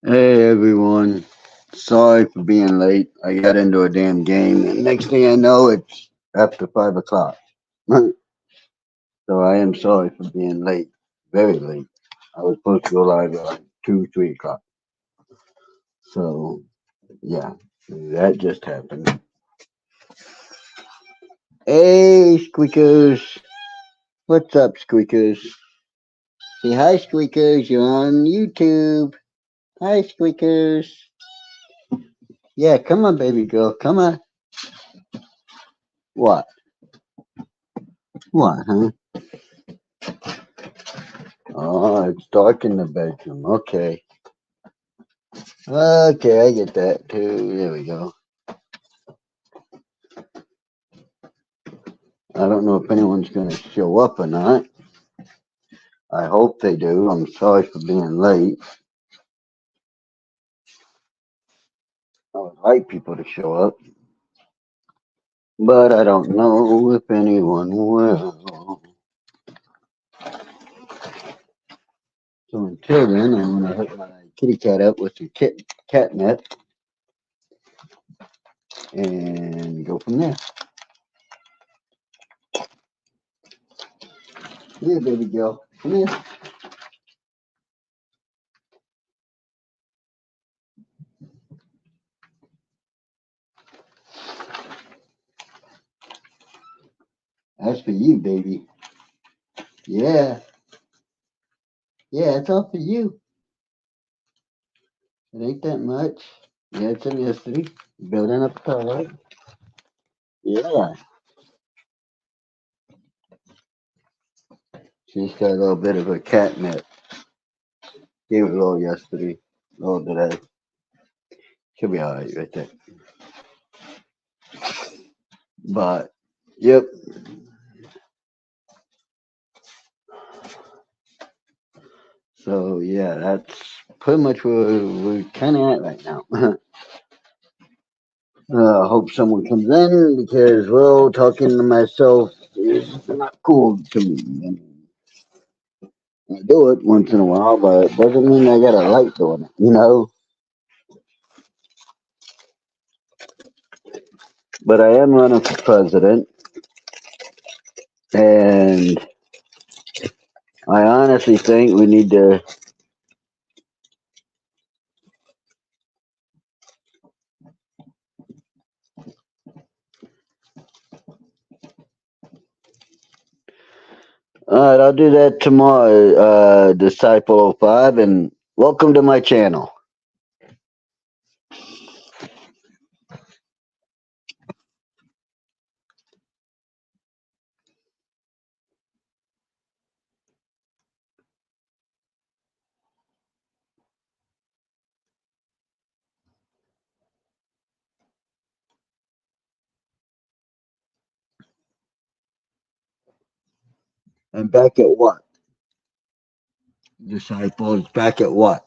Hey everyone, sorry for being late. I got into a damn game, and next thing I know, it's after 5 o'clock. So I am sorry for being late, very late. I was supposed to go live at like 2, 3 o'clock. So yeah, that just happened. Hey Squeakers, what's up, Squeakers? Say hi, Squeakers. You're on YouTube. Hi, Squeakers. Yeah, come on, baby girl. Come on. What? What, huh? Oh, it's dark in the bedroom. Okay. Okay, I get that too. There we go. I don't know if anyone's going to show up or not. I hope they do. I'm sorry for being late. I would like people to show up, but I don't know if anyone will. So until then, I'm going to hook my kitty cat up with some catnip and go from there. Here, baby girl. Come here. That's for you, baby. Yeah. Yeah, it's all for you. It ain't that much. Yeah, it's in yesterday. Building up a toilet. Yeah. She's got a little bit of a catnip. Gave it a little yesterday, a little today. She'll be alright right there. But, yep. So, yeah, that's pretty much where we're kind of at right now. I hope someone comes in because, well, talking to myself is not cool to me. I do it once in a while, but it doesn't mean I got a like doing it. But I am running for president, and I honestly think we need to. All right, I'll do that tomorrow, Disciple05, and welcome to my channel. And back at what? Disciples, back at what?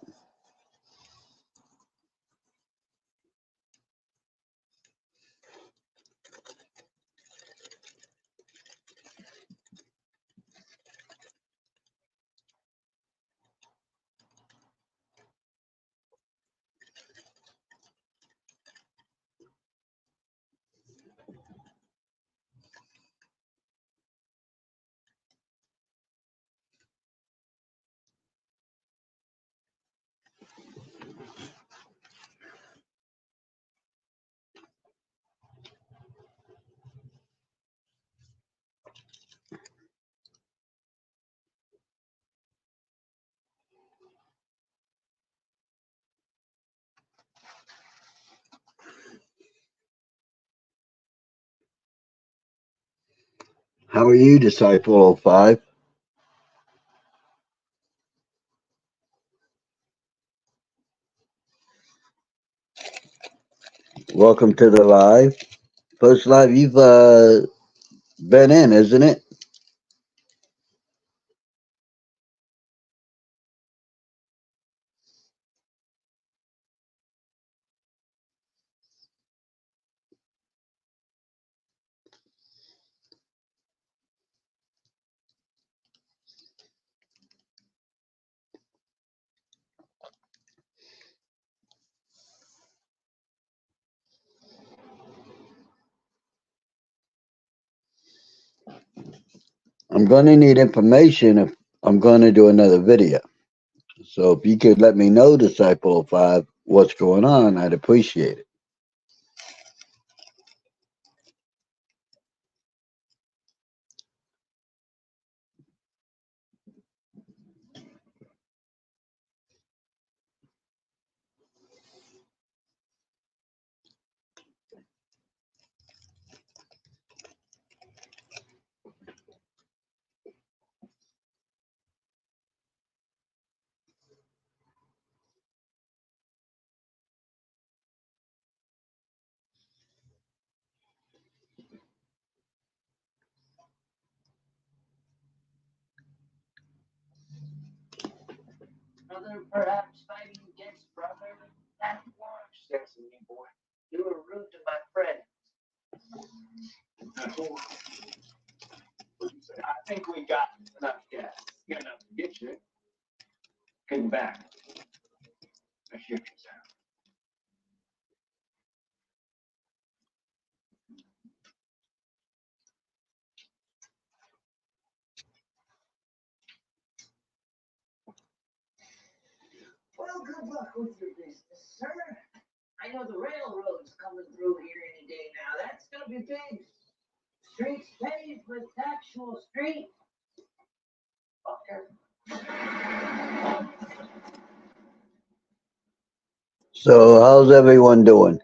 How are you, Disciple05? Welcome to the live. First live you've been in, isn't it? I'm going to need information if I'm going to do another video. So if you could let me know, Disciple 05, what's going on, I'd appreciate it. Brother, perhaps fighting against brother. That works, Sesame Boy. You were rude to my friend. I think we got enough gas. Got enough to get you. Getting back. I shoot you down. Well, good luck with your business, sir. I know the railroad's coming through here any day now. That's gonna be big. Streets paved with actual street. Fucker. So how's everyone doing?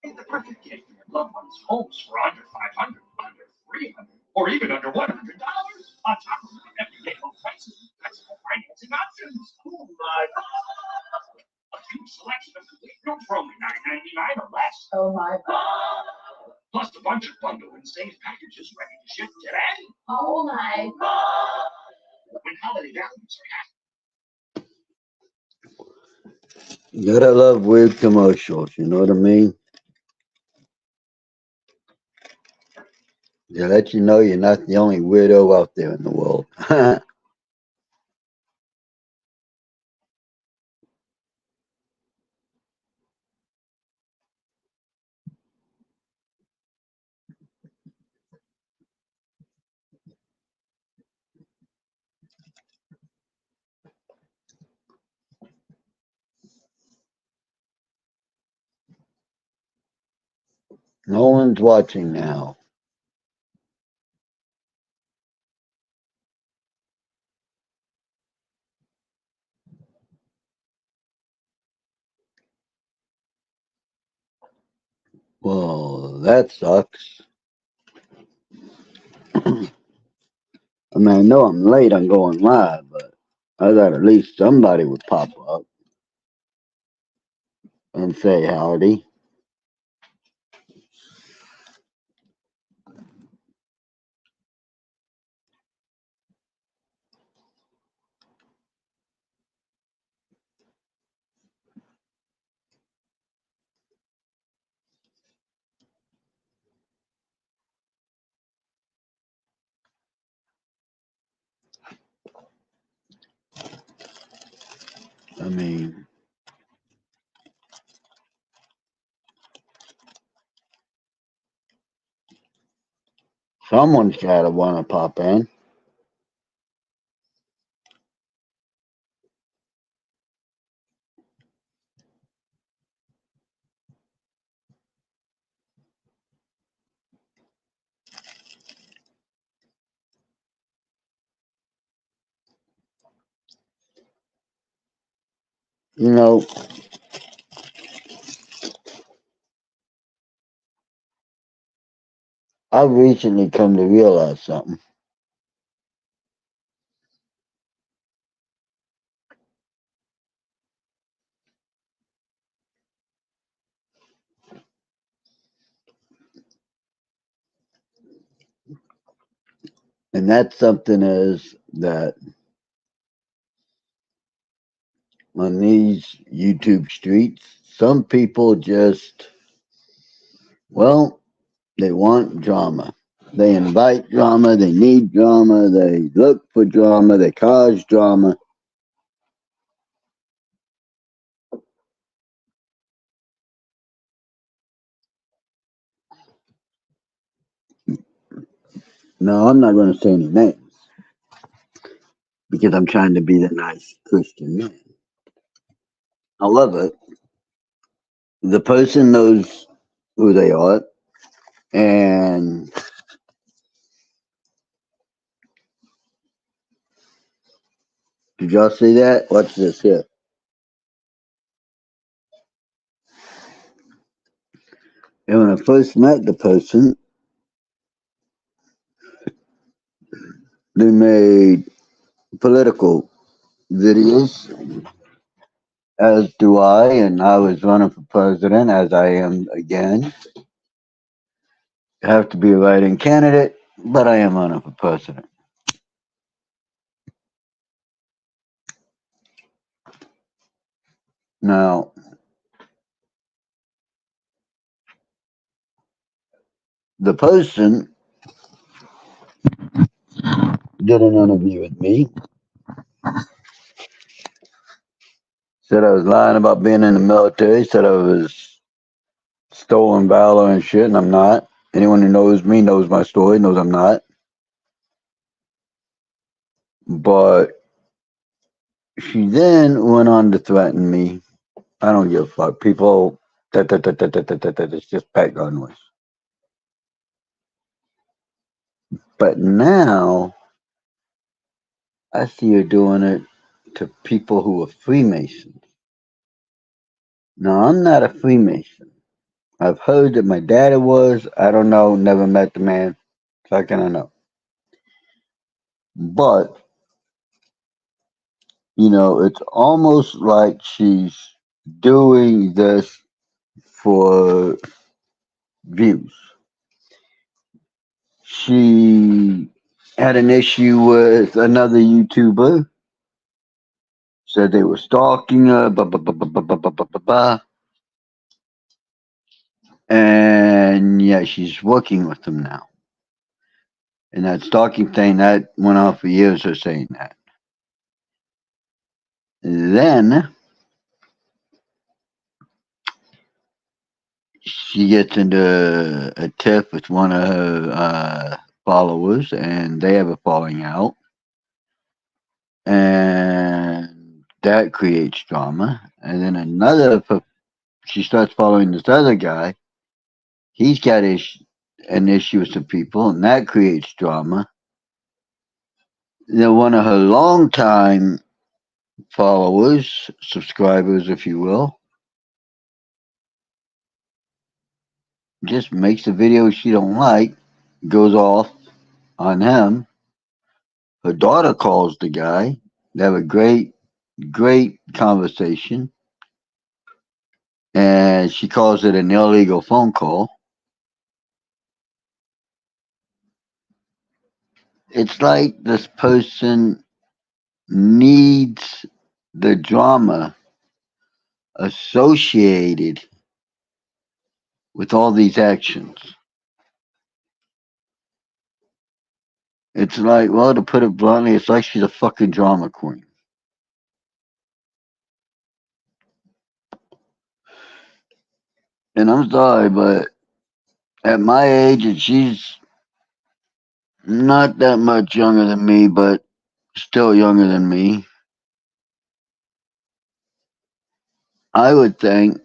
In the perfect gift for your loved one's homes for under 500, under 300, or even under $100. On top of everyday low prices and flexible financing options. Oh my God! A huge selection of complete rooms for only $9.99 or less. Oh my God! Plus a bunch of bundle and save packages ready to ship today. Oh my God! When holiday values are half. You gotta love weird commercials, you know what I mean? They let you know you're not the only weirdo out there in the world. No one's watching now. Well, that sucks. I mean, I know I'm late on going live, but I thought at least somebody would pop up and say howdy. I mean, someone's gotta wanna pop in. You know, I've recently come to realize something. And that something is that on these YouTube streets, some people just, well, they want drama. They invite drama, they need drama, they look for drama, they cause drama. No, I'm not going to say any names because I'm trying to be the nice Christian man. However, the person knows who they are, and did y'all see that? Watch this here. And when I first met the person, they made political videos, as do I, and I was running for president, as I am again. I have to be a writing candidate, but I am running for president. Now, the person did an interview with me, said I was lying about being in the military, said I was stolen valor and shit, and I'm not. Anyone who knows me knows my story, knows I'm not. But she then went on to threaten me. I don't give a fuck. People, it's just background noise. But now I see her doing it to people who are Freemasons. Now, I'm not a Freemason. I've heard that my daddy was. I don't know. Never met the man. So how can I know? But, it's almost like she's doing this for views. She had an issue with another YouTuber, said they were stalking her, blah, blah, blah, blah, blah, blah, blah, blah, blah. And yeah, she's working with them now. And that stalking thing, that went on for years, her saying that. Then she gets into a tiff with one of her followers, and they have a falling out. And that creates drama. And then she starts following this other guy. He's got an issue with some people, and that creates drama. Then one of her longtime followers, subscribers, if you will, just makes a video she don't like, goes off on him. Her daughter calls the guy. They have a great, great conversation. And she calls it an illegal phone call. It's like this person needs the drama associated with all these actions. It's like, well, to put it bluntly, it's like she's a fucking drama queen. And I'm sorry, but at my age, and she's not that much younger than me, but still younger than me, I would think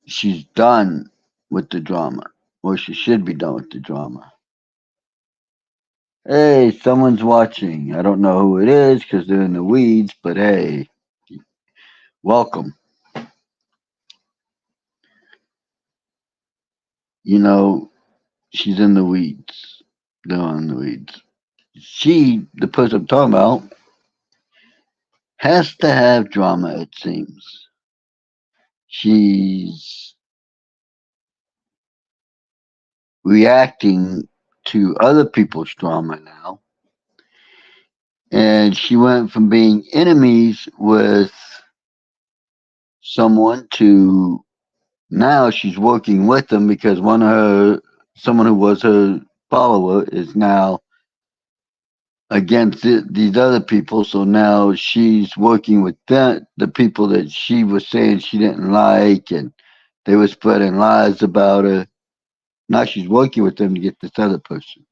she's done with the drama, or she should be done with the drama. Hey, someone's watching. I don't know who it is because they're in the weeds, but hey, welcome. She's in the weeds. They're in the weeds. She, the person I'm talking about, has to have drama, it seems. She's reacting to other people's drama now. And she went from being enemies with someone to now she's working with them because someone who was her follower is now against these other people. So now she's working with the people that she was saying she didn't like, and they were spreading lies about her. Now she's working with them to get this other person.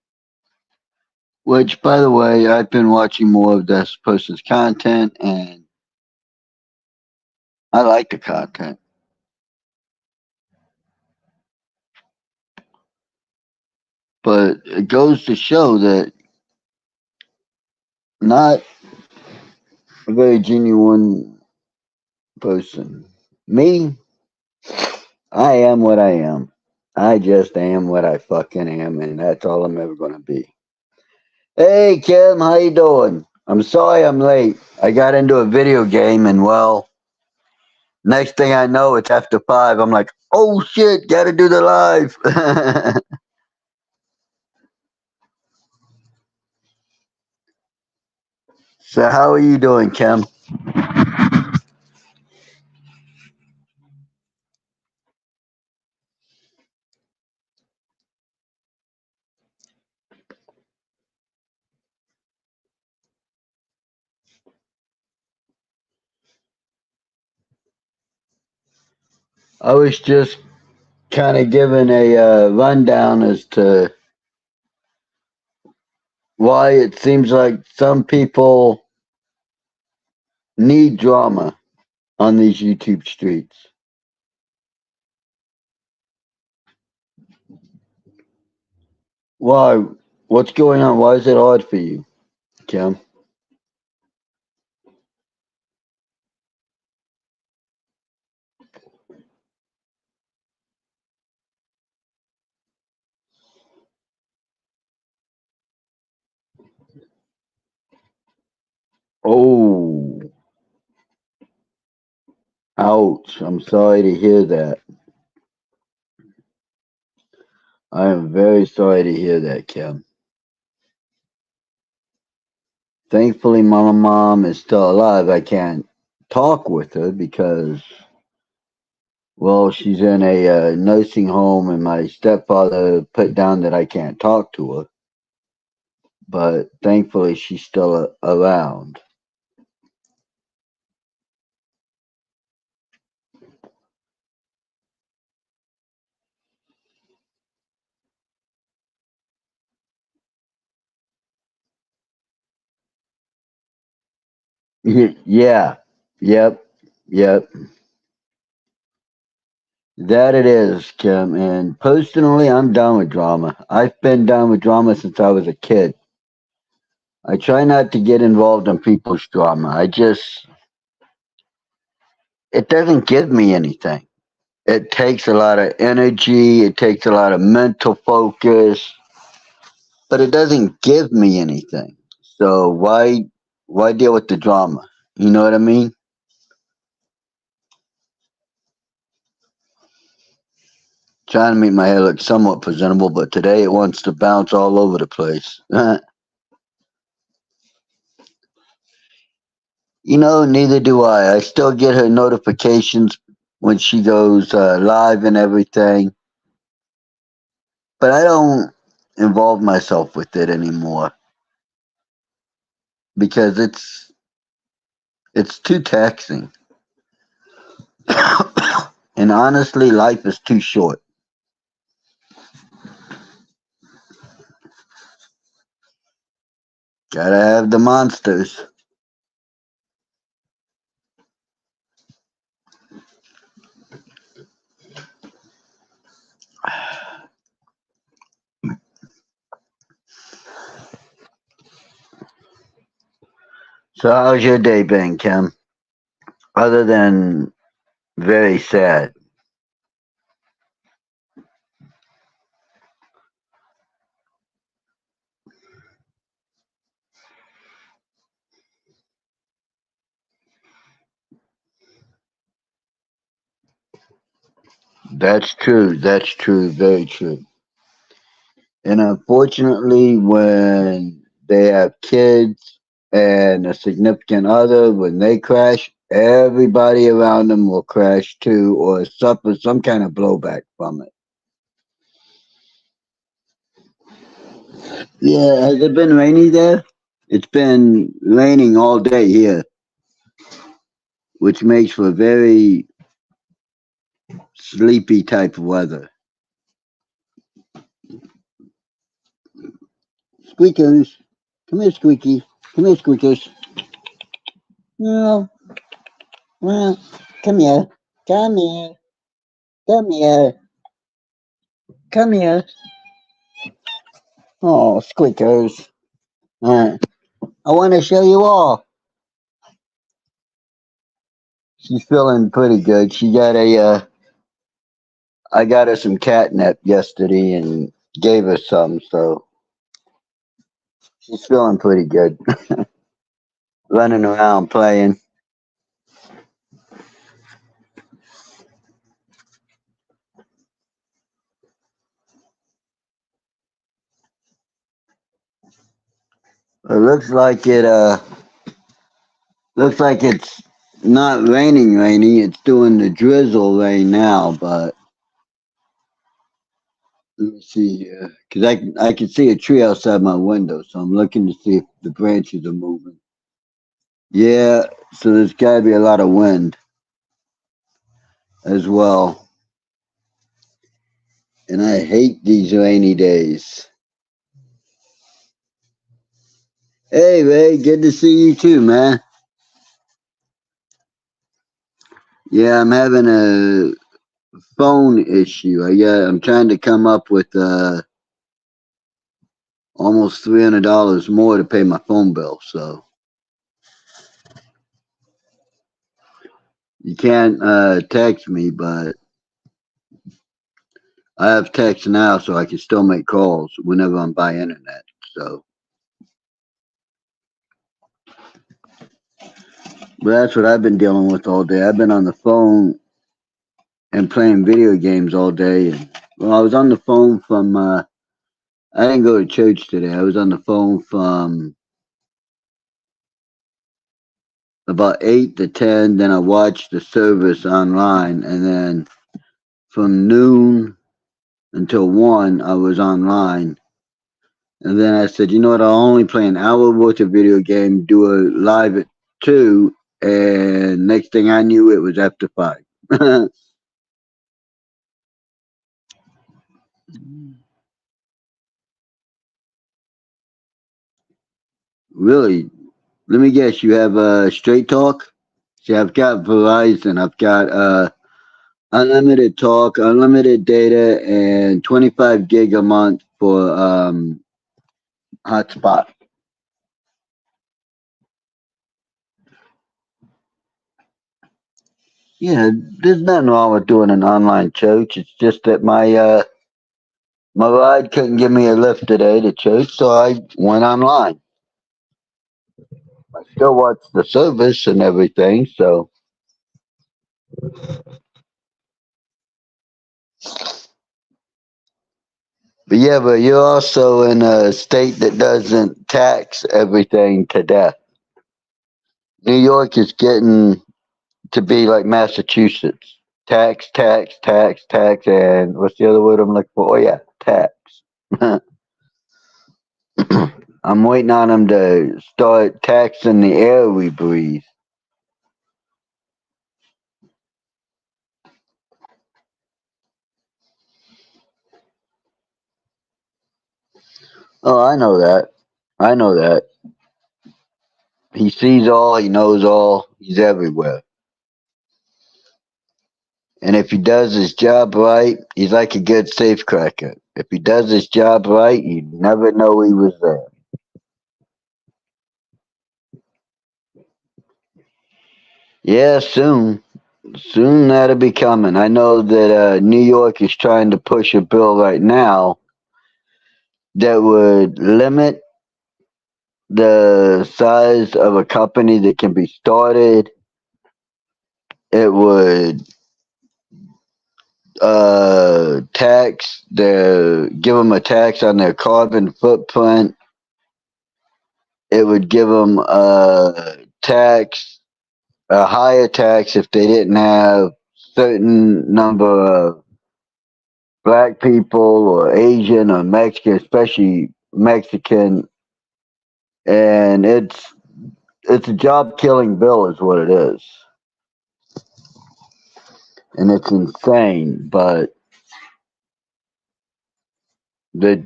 Which, by the way, I've been watching more of this person's content, and I like the content. But it goes to show that not a very genuine person. Me, I am what I am. I just am what I fucking am, and that's all I'm ever gonna be. Hey Kim, how you doing? I'm sorry I'm late. I got into a video game, and well, next thing I know, it's after 5. I'm like, oh shit, gotta do the live. So how are you doing, Kim? I was just kind of given a rundown as to why it seems like some people need drama on these YouTube streets. Why? What's going on? Why is it hard for you, Kim? Oh, ouch. I'm sorry to hear that. I am very sorry to hear that, Kim. Thankfully, my mom is still alive. I can't talk with her because, well, she's in a nursing home, and my stepfather put down that I can't talk to her. But thankfully, she's still around. Yeah, yep, yep. That it is, Kim. And personally, I'm done with drama. I've been done with drama since I was a kid. I try not to get involved in people's drama. It doesn't give me anything. It takes a lot of energy, it takes a lot of mental focus, but it doesn't give me anything. So why deal with the drama? You know what I mean? Trying to make my hair look somewhat presentable, but today it wants to bounce all over the place. Neither do I. I still get her notifications when she goes live and everything, but I don't involve myself with it anymore because it's too taxing. And honestly, life is too short. Gotta have the monsters. So how's your day been, Kim? Other than very sad. That's true. That's true. Very true. And unfortunately, when they have kids and a significant other, when they crash, everybody around them will crash too or suffer some kind of blowback from it. Yeah, has it been rainy there? It's been raining all day here, which makes for very sleepy type of weather. Squeakers. Come here, Squeaky. Come here, Squeakers. No. Well, come here. Come here. Come here. Come here. Oh, Squeakers. I want to show you all. She's feeling pretty good. She got I got her some catnip yesterday and gave her some, so she's feeling pretty good. Running around playing. It looks like it's not raining rainy. It's doing the drizzle rain now, but let me see here. Because I can see a tree outside my window, so I'm looking to see if the branches are moving. Yeah, so there's got to be a lot of wind as well. And I hate these rainy days. Hey, Ray, good to see you too, man. Yeah, I'm having a phone issue. I'm trying to come up with almost $300 more to pay my phone bill. So you can't text me, but I have text now, so I can still make calls whenever I'm by internet. So, but that's what I've been dealing with all day. I've been on the phone and playing video games all day. And well, I was on the phone from. I didn't go to church today. I was on the phone from about 8 to 10. Then I watched the service online, and then from noon until 1, I was online. And then I said, you know what, I'll only play an hour worth of video game, do a live at 2, and next thing I knew, it was after 5. Really? Let me guess, you have Straight Talk? See, I've got Verizon. I've got unlimited talk, unlimited data, and 25 gig a month for hotspot. Yeah, there's nothing wrong with doing an online church. It's just that my ride couldn't give me a lift today to church, so I went online. I still watched the service and everything, so but you're also in a state that doesn't tax everything to death. New York is getting to be like Massachusetts. Tax, tax, tax, tax, and what's the other word I'm looking for? Oh yeah, tax. I'm waiting on them to start taxing the air we breathe. Oh, I know that. I know that. He sees all, he knows all, he's everywhere. And if he does his job right, he's like a good safecracker. If he does his job right, you'd never know he was there. Yeah, soon. Soon that'll be coming. I know that New York is trying to push a bill right now that would limit the size of a company that can be started. It would give them a tax on their carbon footprint. It would give them a higher tax if they didn't have certain number of black people or Asian or Mexican, especially Mexican, and it's a job killing bill is what it is. And it's insane, but that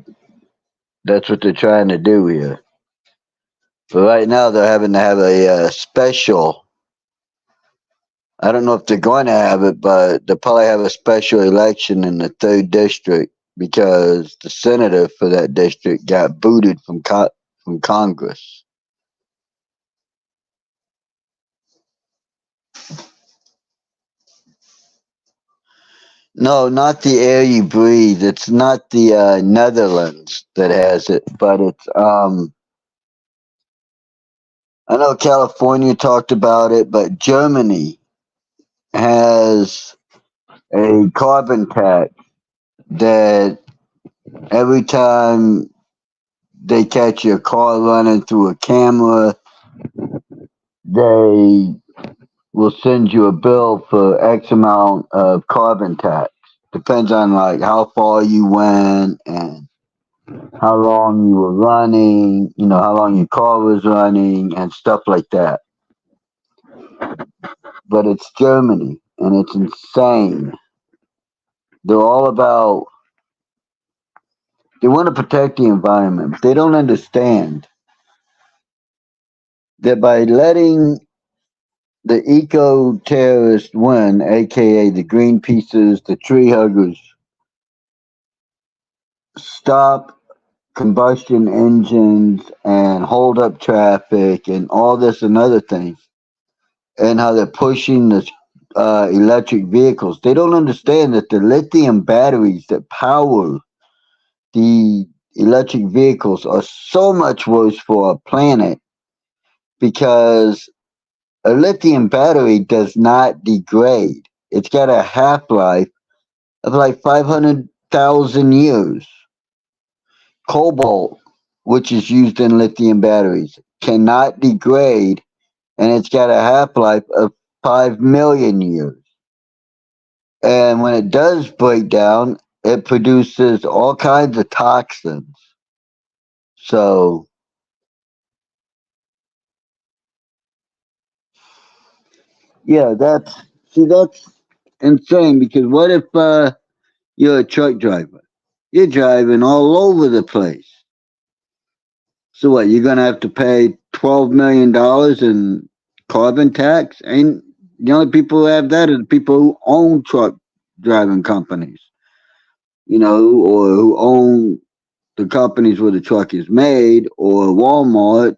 that's what they're trying to do here. But right now they're having to have a special. I don't know if they're going to have it, but they'll probably have a special election in the third district because the senator for that district got booted from Congress. No, not the air you breathe. It's not the Netherlands that has it, but it's I know California talked about it, but Germany has a carbon tax that every time they catch your car running through a camera, they will send you a bill for X amount of carbon tax. Depends on like how far you went and how long you were running, how long your car was running and stuff like that. But it's Germany and it's insane. They're all about, they want to protect the environment, but they don't understand that by letting the eco terrorists win, aka the Greenpeaces, the tree huggers, stop combustion engines and hold up traffic and all this and other things, and how they're pushing the electric vehicles. They don't understand that the lithium batteries that power the electric vehicles are so much worse for our planet because a lithium battery does not degrade. It's got a half life of like 500,000 years. Cobalt, which is used in lithium batteries, cannot degrade and it's got a half life of 5 million years. And when it does break down, it produces all kinds of toxins. So, yeah, that's insane because what if you're a truck driver? You're driving all over the place. So what? You're gonna have to pay $12 million in carbon tax, and the only people who have that are the people who own truck driving companies, or who own the companies where the truck is made, or Walmart,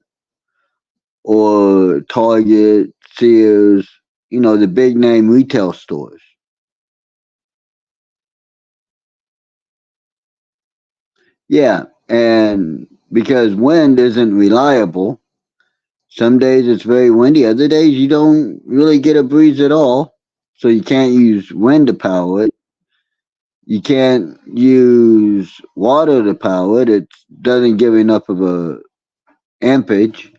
or Target, Sears, the big name retail stores. Yeah, and because wind isn't reliable, some days it's very windy, other days you don't really get a breeze at all. So you can't use wind to power it. You can't use water to power it. It doesn't give enough of a ampage.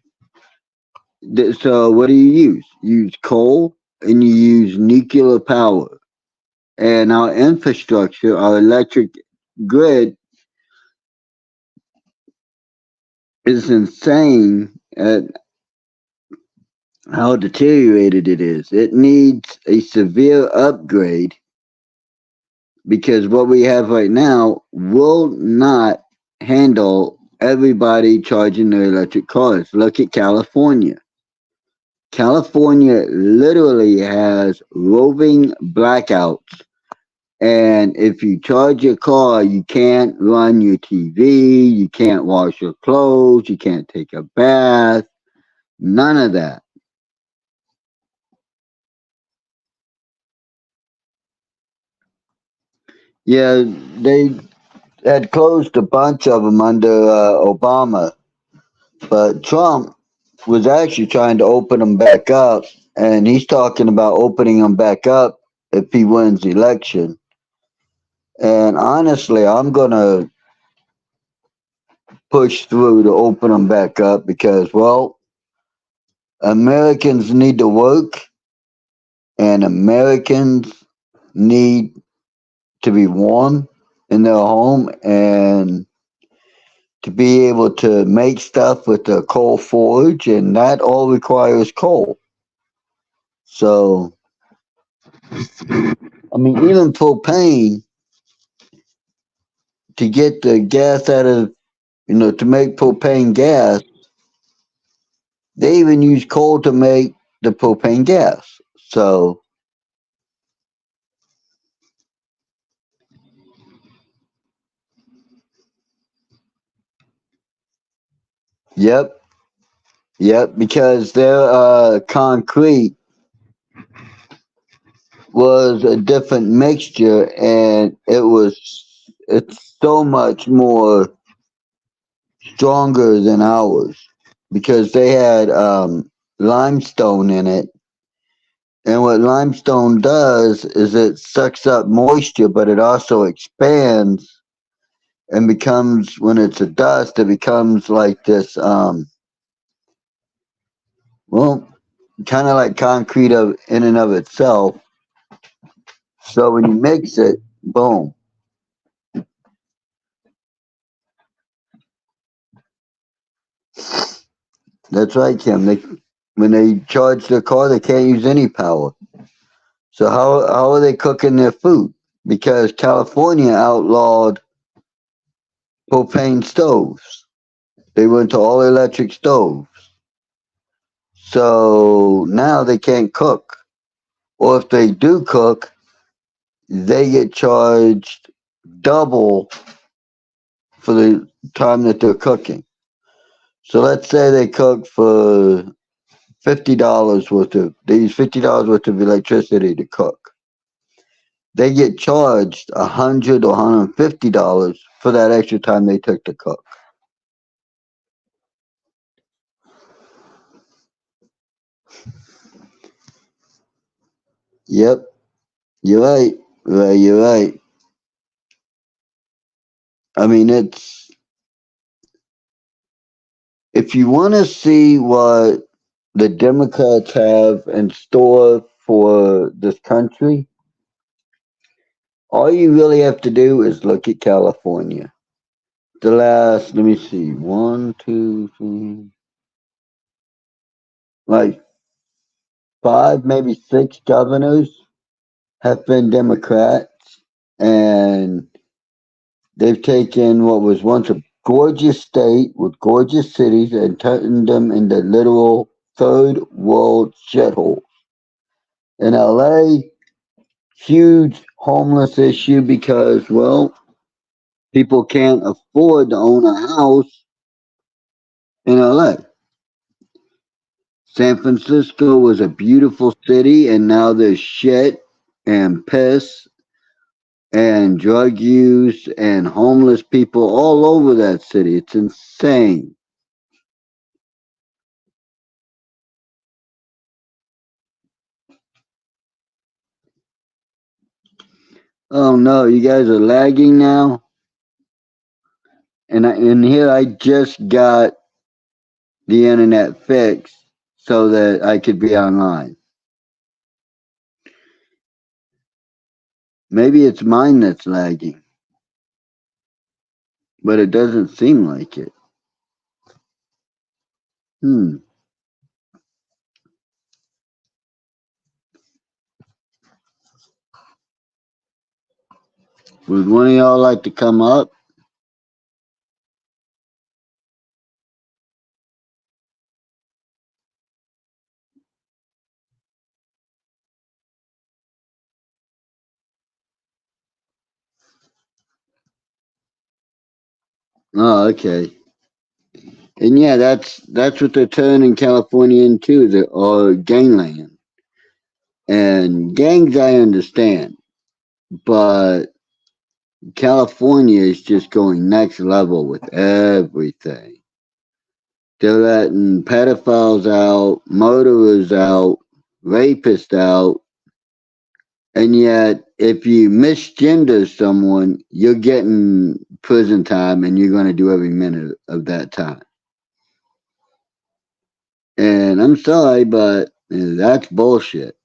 So what do you use? You use coal and you use nuclear power. And our infrastructure, our electric grid is insane at how deteriorated it is. It needs a severe upgrade because what we have right now will not handle everybody charging their electric cars. Look at California. California literally has roving blackouts. And if you charge your car, you can't run your TV, you can't wash your clothes, you can't take a bath, none of that. Yeah, they had closed a bunch of them under Obama, but Trump was actually trying to open them back up, and he's talking about opening them back up if he wins the election. And honestly, I'm gonna push through to open them back up because, well, Americans need to work, and Americans need to be warm in their home and to be able to make stuff with the coal forge, and that all requires coal. So, I mean, even propane to get the gas out of, to make propane gas, They even use coal to make the propane gas. So, yep, yep, because their concrete was a different mixture, and it's so much more stronger than ours because they had limestone in it. And what limestone does is it sucks up moisture, but it also expands and becomes, when it's a dust, it becomes like this, well, kind of like concrete in and of itself. So when you mix it, boom. That's right, Kim. When they charge their car, they can't use any power. So how are they cooking their food? Because California outlawed propane stoves. They went to all electric stoves. So now they can't cook. Or if they do cook, they get charged double for the time that they're cooking. So let's say they cook for $50 worth of they use $50 worth of electricity to cook. They get charged $100 or $150 for that extra time they took to cook. Yep, you're right. Right, you're right. I mean, it's if you want to see what the Democrats have in store for this country, all you really have to do is look at California. The last, let me see, one, two, three, like five, maybe six governors have been Democrats, and they've taken what was once a gorgeous state with gorgeous cities and turned them into literal third world shitholes. In LA, huge homeless issue because, well, people can't afford to own a house in LA. San Francisco was a beautiful city, and now there's shit and piss and drug use and homeless people all over that city. It's insane. Oh no, you guys are lagging now. And here I just got the internet fixed so that I could be online. Maybe it's mine that's lagging, but it doesn't seem like it. Hmm. Would one of y'all like to come up? Oh, okay. And yeah, that's what they're turning California into, or gangland. And gangs I understand, but California is just going next level with everything. They're letting pedophiles out, murderers out, rapists out, and yet if you misgender someone, you're getting prison time and you're going to do every minute of that time. And I'm sorry, but that's bullshit.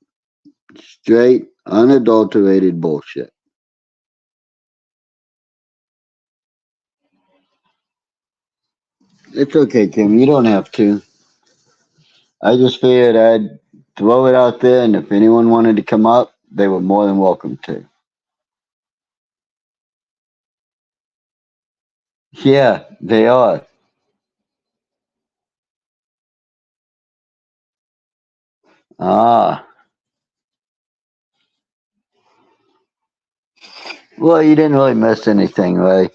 Straight, unadulterated bullshit. It's okay, Kim. You don't have to. I just figured I'd throw it out there, and if anyone wanted to come up, they were more than welcome to. Yeah, they are. Ah, well, you didn't really miss anything, right?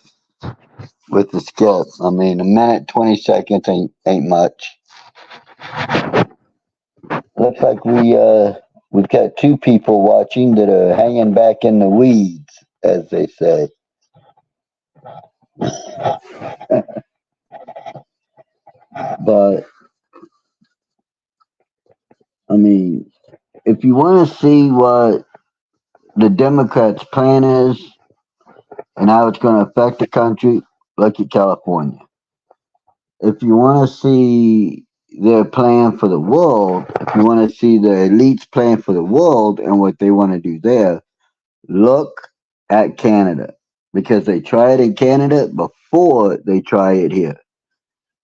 With the skit. I mean, a minute, 20 seconds ain't much. Looks like we've got two people watching that are hanging back in the weeds, as they say. But I mean, if you want to see what the Democrats' plan is and how it's going to affect the country, look at California. If you want to see their plan for the world, if you want to see the elites' plan for the world and what they want to do there, look at Canada. Because they try it in Canada before they try it here.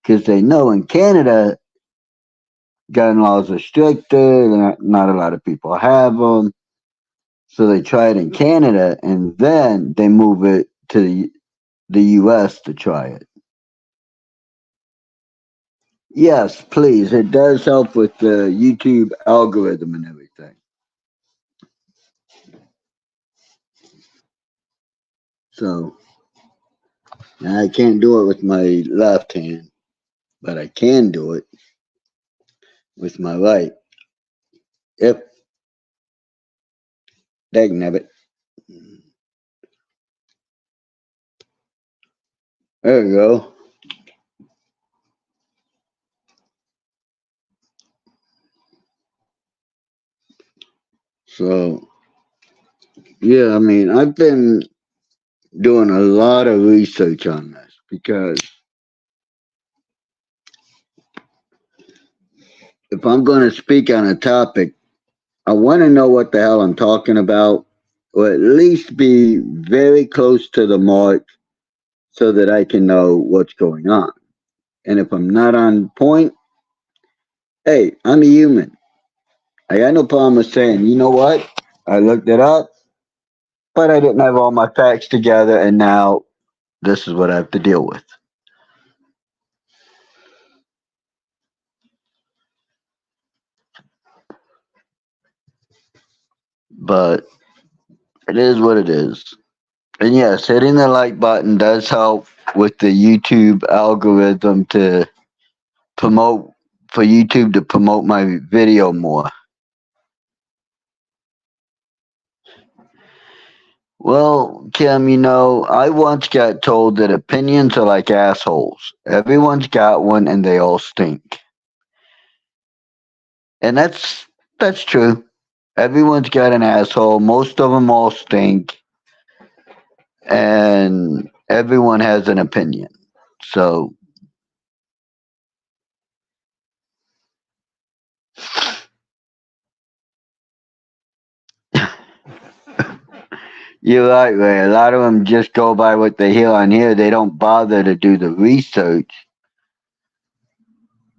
Because they know in Canada, gun laws are stricter, not a lot of people have them. So they try it in Canada and then they move it to the US to try it. Yes, please. It does help with the YouTube algorithm and everything. So I can't do it with my left hand, but I can do it with my right. If dagnabbit. There we go. So yeah, I mean, I've been doing a lot of research on this because if I'm going to speak on a topic, I want to know what the hell I'm talking about, or at least be very close to the mark so that I can know what's going on. And if I'm not on point, hey, I'm a human. I got no problem with saying, you know what? I looked it up, but I didn't have all my facts together, and now this is what I have to deal with. But it is what it is. And yes, hitting the like button does help with the YouTube algorithm to promote, for YouTube to promote my video more. Well, Kim, I once got told that opinions are like assholes. Everyone's got one and they all stink. And that's true. Everyone's got an asshole. Most of them all stink. And everyone has an opinion. So you're right, Ray. A lot of them just go by what they hear on here. They don't bother to do the research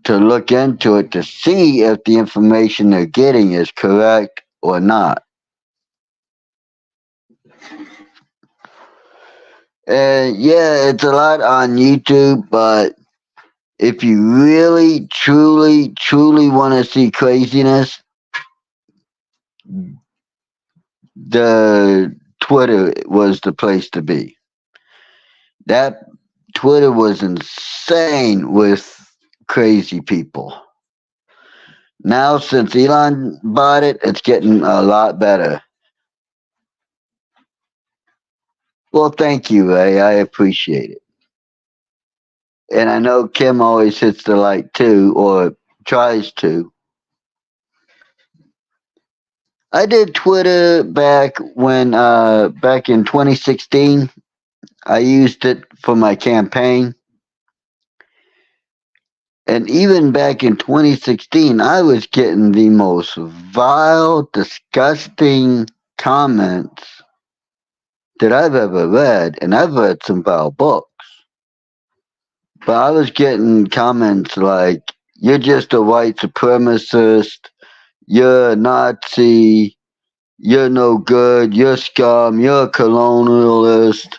to look into it to see if the information they're getting is correct or not. And yeah, it's a lot on YouTube, but if you really, truly, truly want to see craziness, the Twitter was the place to be. That Twitter was insane with crazy people. Now, since Elon bought it, it's getting a lot better. Well, thank you, Ray. I appreciate it. And I know Kim always hits the like too, or tries to. I did Twitter back in 2016. I used it for my campaign. And even back in 2016, I was getting the most vile, disgusting comments that I've ever read. And I've read some vile books. But I was getting comments like, you're just a white supremacist, you're a Nazi, you're no good, you're scum, you're a colonialist,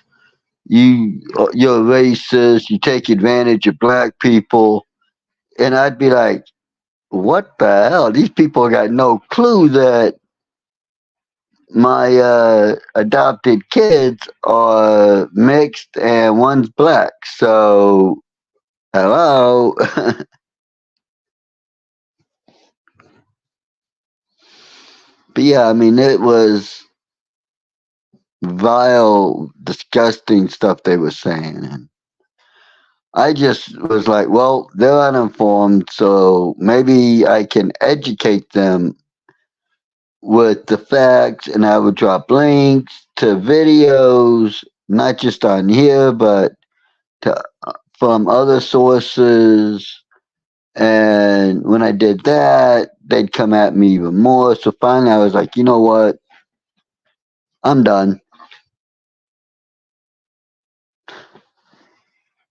you're racist, you take advantage of black people. And I'd be like, what the hell? These people got no clue that my adopted kids are mixed and one's black. So, hello. But yeah, I mean, it was vile, disgusting stuff they were saying. And I just was like, well, they're uninformed, so maybe I can educate them with the facts, and I would drop links to videos, not just on here, but to, from other sources. And when I did that, they'd come at me even more. So finally, I was like, you know what? I'm done.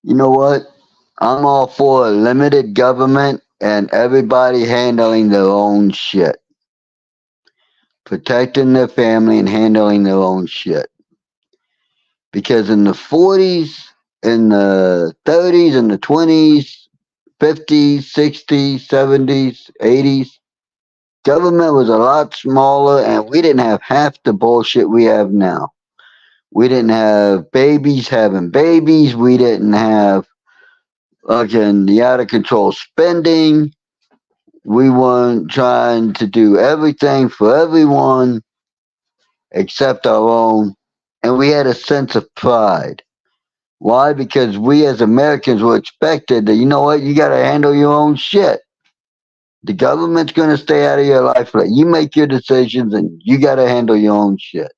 You know what? I'm all for limited government and everybody handling their own shit, protecting their family and handling their own shit. Because in the 40s, in the 30s, in the 20s, 50s, 60s, 70s, 80s, government was a lot smaller and we didn't have half the bullshit we have now. We didn't have babies having babies. We didn't have fucking the out of control spending. We weren't trying to do everything for everyone except our own. And we had a sense of pride. Why? Because we as Americans were expected that, you know what, you got to handle your own shit. The government's going to stay out of your life. Let you make your decisions and you got to handle your own shit.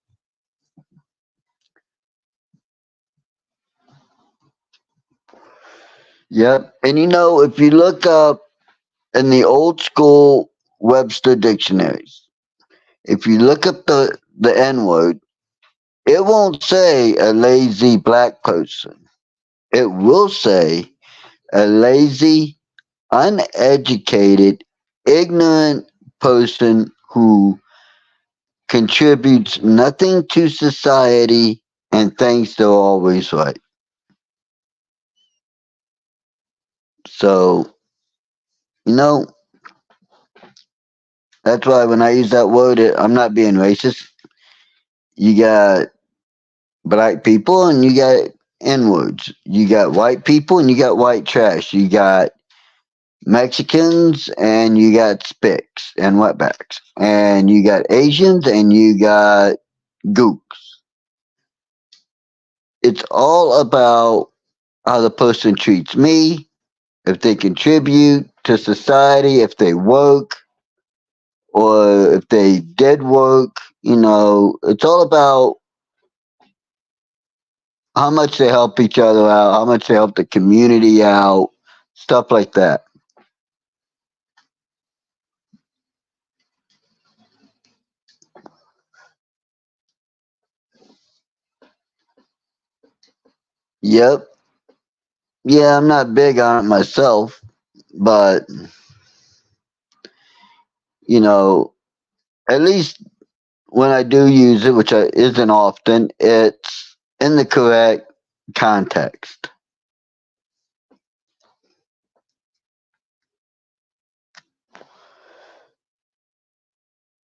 Yep. And you know, if you look up in the old school Webster dictionaries, if you look up the N word, it won't say a lazy black person. It will say a lazy, uneducated, ignorant person who contributes nothing to society and thinks they're always right. So, you know, that's why when I use that word, I'm not being racist. You got black people and you got N words. You got white people and you got white trash. You got Mexicans and you got spicks and wetbacks. And you got Asians and you got gooks. It's all about how the person treats me, if they contribute to society, if they work, or if they did work. You know, it's all about how much they help each other out, how much they help the community out, stuff like that. Yep. Yeah, I'm not big on it myself, but you know, at least when I do use it, which isn't often, it's in the correct context.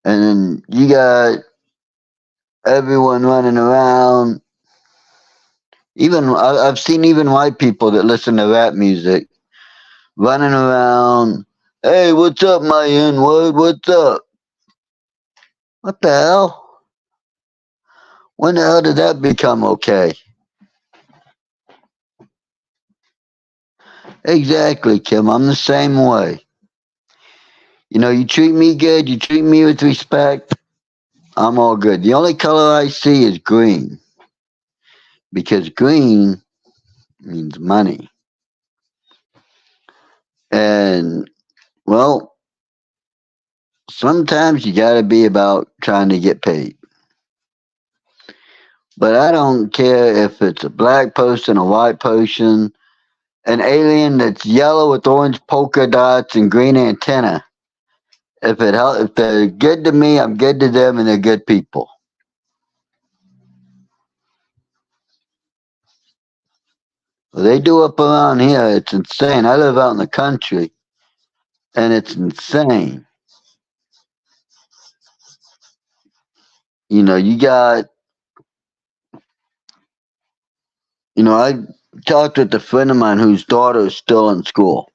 And then you got everyone running around. Even I've seen even white people that listen to rap music running around. Hey, what's up, my N word? What's up? What the hell? When the hell did that become okay? Exactly, Kim. I'm the same way. You know, you treat me good, you treat me with respect, I'm all good. The only color I see is green because green means money. And, well, sometimes you got to be about trying to get paid. But I don't care if it's a black person, a white person, an alien that's yellow with orange polka dots and green antenna. If they're good to me, I'm good to them, and they're good people. They do up around here. It's insane. I live out in the country, and it's insane. You know, you got, I talked with a friend of mine whose daughter is still in school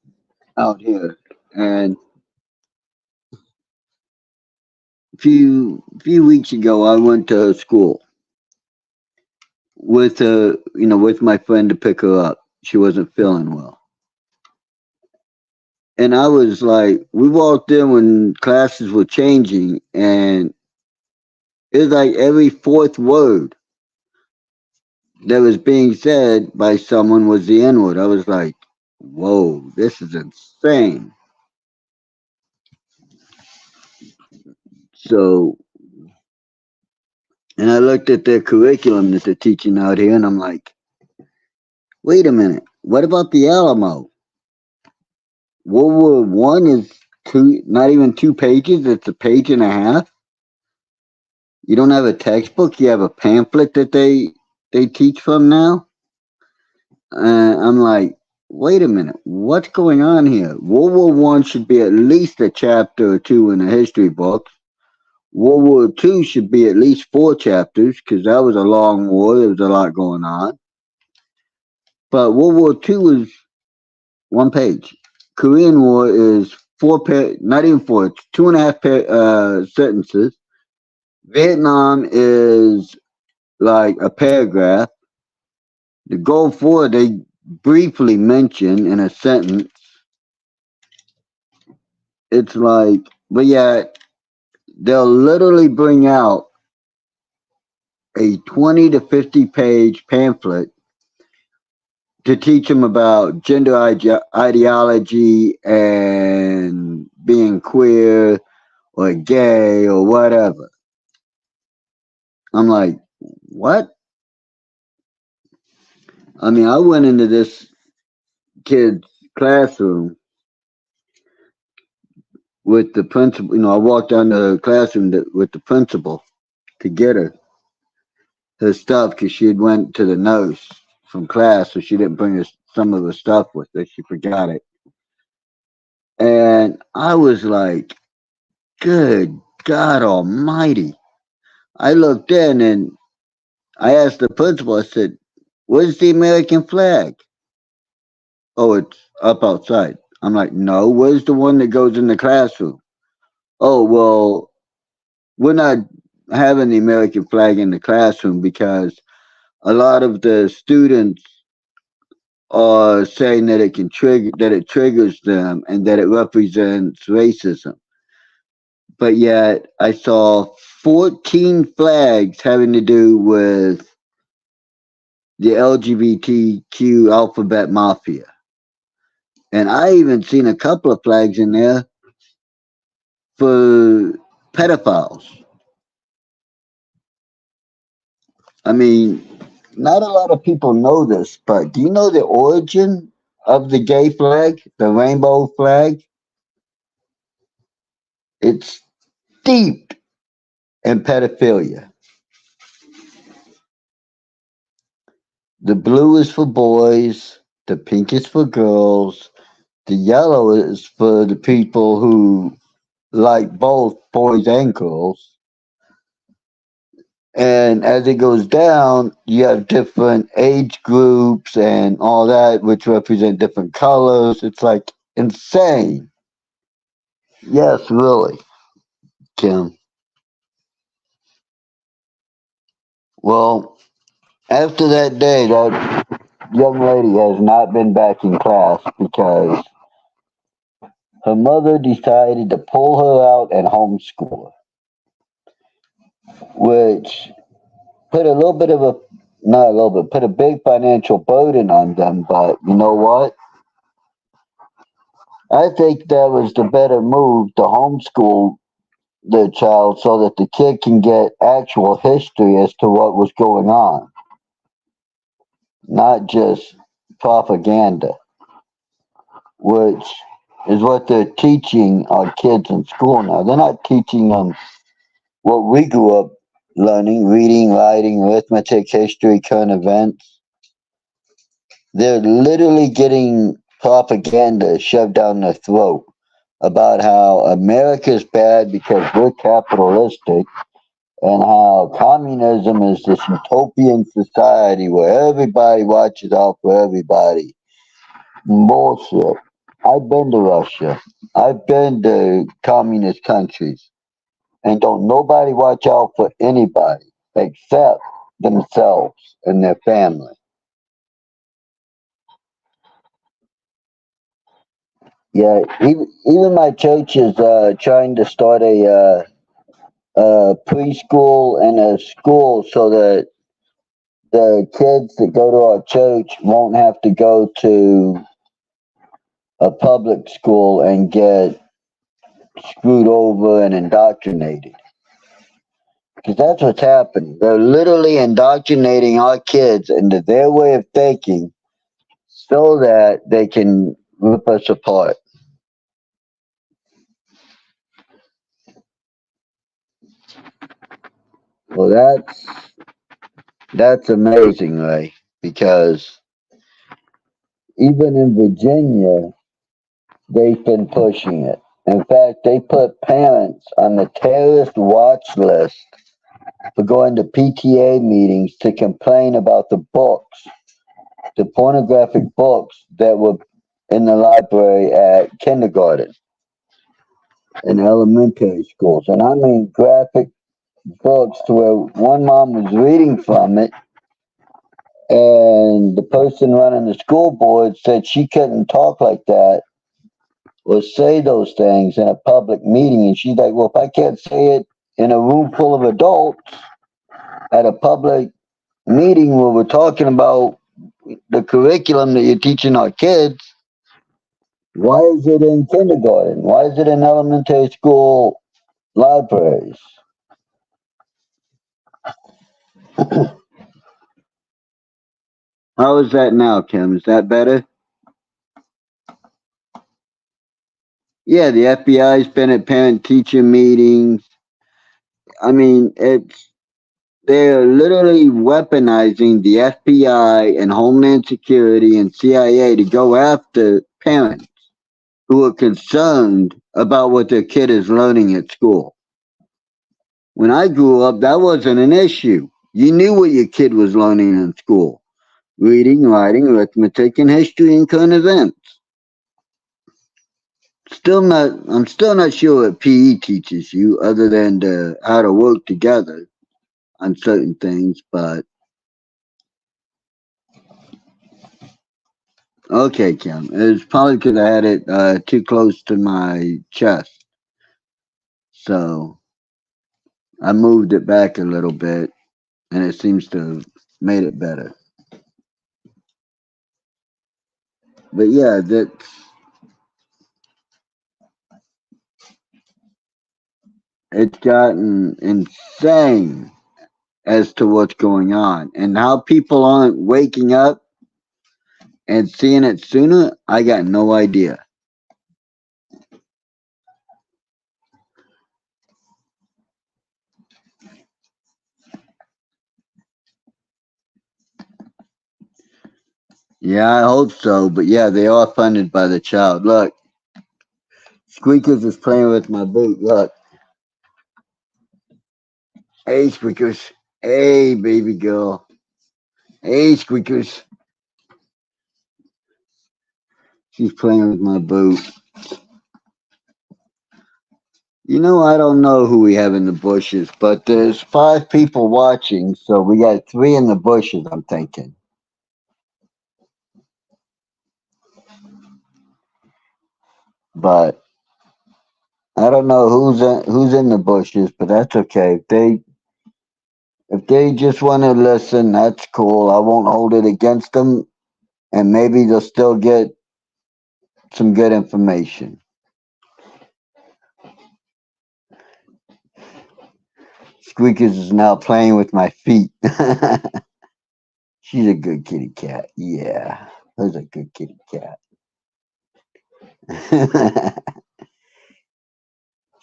out here, and a few weeks ago, I went to her school with with my friend to pick her up. She wasn't feeling well. And I was like, we walked in when classes were changing, and it was like every fourth word that was being said by someone was the N word. I was like, whoa, this is insane. So, and I looked at their curriculum that they're teaching out here, and I'm like, wait a minute, what about the Alamo? World War I is not even 2 pages, it's a page and a half. You don't have a textbook, you have a pamphlet that they teach from now. I'm like, wait a minute, what's going on here? World War I should be at least a chapter or two in a history book. World War II should be at least 4 chapters because that was a long war. There was a lot going on. But World War II was 1 page. Korean War is not even four, it's 2.5 sentences. Vietnam is like a paragraph. The Gulf War, they briefly mention in a sentence. It's like, but yet they'll literally bring out a 20 to 50 page pamphlet to teach them about gender ideology and being queer or gay or whatever. I'm like, what? I mean, I went into this kid's classroom with the principal. I walked down to the classroom with the principal to get her stuff because she had went to the nurse from class, so she didn't bring some of her stuff with her. She forgot it. And I was like, good God Almighty. I looked in and I asked the principal, I said, where's the American flag? Oh, it's up outside. I'm like, no, where's the one that goes in the classroom? Oh, well, we're not having the American flag in the classroom because a lot of the students are saying that it triggers them and that it represents racism. But yet I saw 14 flags having to do with the LGBTQ alphabet mafia. And I even seen a couple of flags in there for pedophiles. I mean, not a lot of people know this, but do you know the origin of the gay flag, the rainbow flag? It's steeped in pedophilia. The blue is for boys, the pink is for girls, the yellow is for the people who like both boys and girls. And as it goes down, you have different age groups and all that, which represent different colors. It's like insane. Yes, really, Kim. Well, after that day, that young lady has not been back in class because her mother decided to pull her out and homeschool her, which put a little bit of a, not a little bit, put a big financial burden on them. But you know what? I think that was the better move to homeschool the child so that the kid can get actual history as to what was going on, not just propaganda, which is what they're teaching our kids in school now. They're not teaching them what we grew up learning: reading, writing, arithmetic, history, current events. They're literally getting propaganda shoved down their throat about how America's bad because we're capitalistic and how communism is this utopian society where everybody watches out for everybody. Bullshit. I've been to Russia. I've been to communist countries. And don't nobody watch out for anybody except themselves and their family. Yeah, even my church is trying to start a preschool and a school so that the kids that go to our church won't have to go to a public school and get screwed over and indoctrinated. Because that's what's happening. They're literally indoctrinating our kids into their way of thinking so that they can rip us apart. Well, that's amazing, Ray, because even in Virginia, they've been pushing it. In fact, they put parents on the terrorist watch list for going to PTA meetings to complain about the books, the pornographic books that were in the library at kindergarten and elementary schools. And I mean graphic books to where one mom was reading from it, and the person running the school board said she couldn't talk like that or say those things in a public meeting. And she's like, well, if I can't say it in a room full of adults at a public meeting where we're talking about the curriculum that you're teaching our kids, why is it in kindergarten? Why is it in elementary school libraries? How is that now, Kim? Is that better? Yeah, the FBI's been at parent-teacher meetings. I mean, they're literally weaponizing the FBI and Homeland Security and CIA to go after parents who are concerned about what their kid is learning at school. When I grew up, that wasn't an issue. You knew what your kid was learning in school: reading, writing, arithmetic, and history and current events. I'm still not sure what PE teaches you other than how to work together on certain things, but okay, Kim. It's probably because I had it too close to my chest. So I moved it back a little bit and it seems to have made it better. But yeah, it's gotten insane as to what's going on and how people aren't waking up and seeing it sooner. I got no idea. Yeah, I hope so. But yeah, they are funded by the child. Look, Squeakers is playing with my boot. Look. Hey, Squeakers. Hey, baby girl. Hey, Squeakers. She's playing with my boot. You know, I don't know who we have in the bushes, but there's 5 people watching, so we got 3 in the bushes, I'm thinking. But I don't know who's in the bushes, but that's okay. If they just want to listen, that's cool. I won't hold it against them, and maybe they'll still get some good information. Squeakers is now playing with my feet. She's a good kitty cat. Yeah, that's a good kitty cat.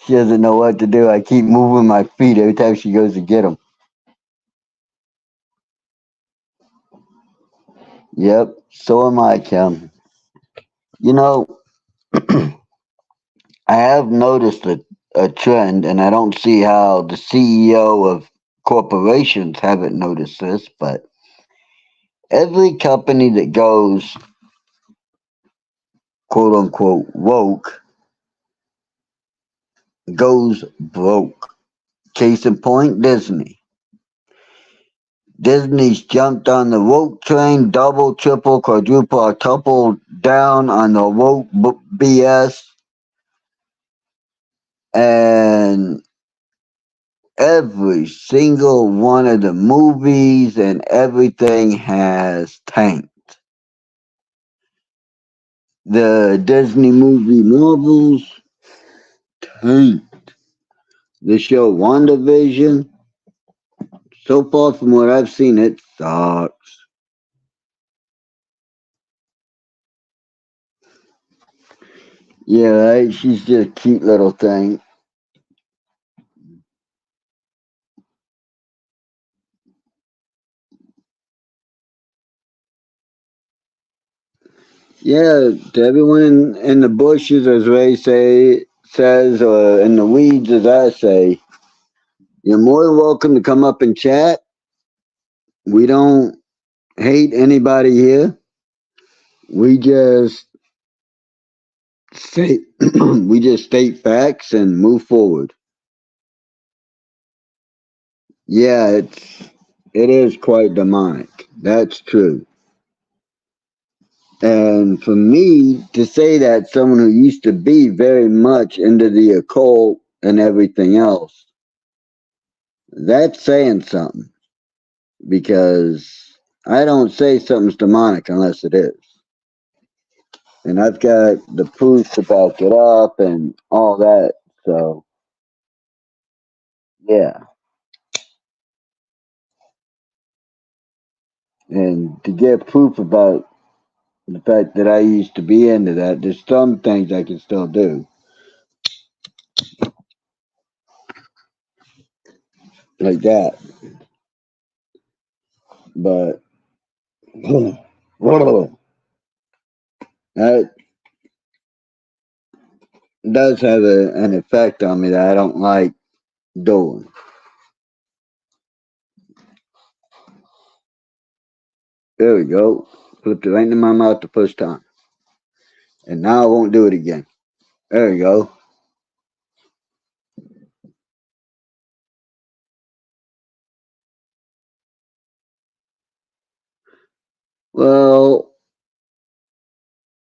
She doesn't know what to do. I keep moving my feet every time she goes to get them. Yep, so am I, Kim. You know, I have noticed a trend, and I don't see how the CEO of corporations haven't noticed this, but every company that goes quote unquote woke goes broke. Case in point, Disney. Disney's jumped on the woke train, double, triple, quadruple, or tuple down on the woke BS, and every single one of the movies and everything has tanked. The Disney movie Marvels tanked. The show WandaVision, so far from what I've seen, it sucks. Yeah, right? She's just a cute little thing. Yeah, to everyone in the bushes, as Ray says, or in the weeds, as I say, you're more than welcome to come up and chat. We don't hate anybody here. We just state we just state facts and move forward. Yeah, it is quite demonic. That's true. And for me to say that someone who used to be very much into the occult and everything else, that's saying something because I don't say something's demonic unless it is. And I've got the proof to back it up and all that. So, yeah. And to get proof about the fact that I used to be into that, there's some things I can still do. Like that. But that does have an effect on me that I don't like doing. There we go. Flipped it right into my mouth the first time. And now I won't do it again. There we go. Well,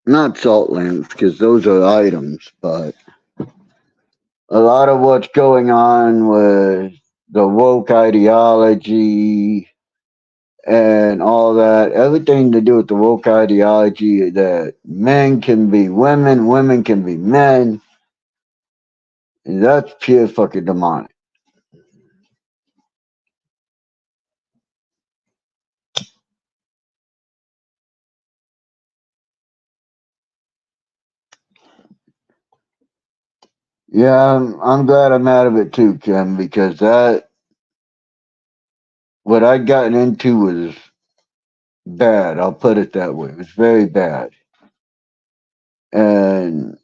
not salt lamps, because those are items, but a lot of what's going on with the woke ideology and all that, everything to do with the woke ideology that men can be women, women can be men, that's pure fucking demonic. Yeah, I'm glad I'm out of it too, Kim, because that what I'd gotten into was bad. I'll put it that way. It was very bad. And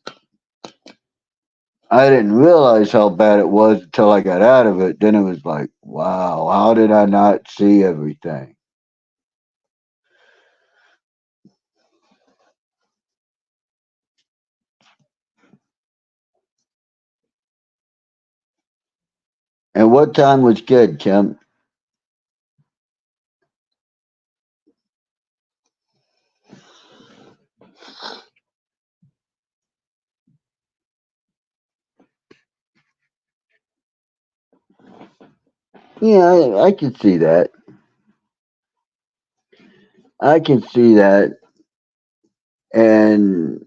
I didn't realize how bad it was until I got out of it. Then it was like, wow, how did I not see everything? And what time was good, Kim? Yeah, I can see that. I can see that. And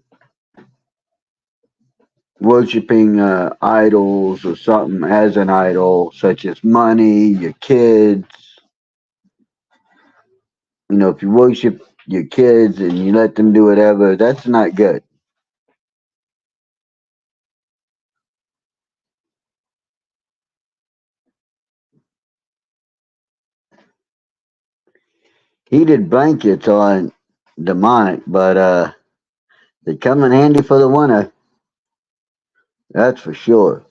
worshiping idols or something as an idol, such as money, your kids. You know, if you worship your kids and you let them do whatever, that's not good. Heated blankets aren't demonic, but they come in handy for the winter. That's for sure.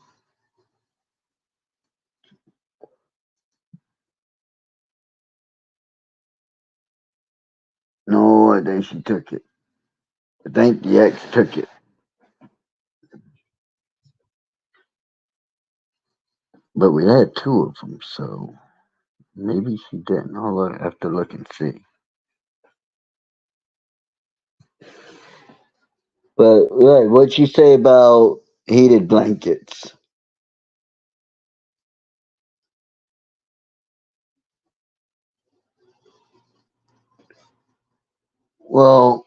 No, I think she took it. I think the ex took it. But we had two of them, so maybe she didn't. I'll have to look and see. But right, what'd she say about heated blankets? Well,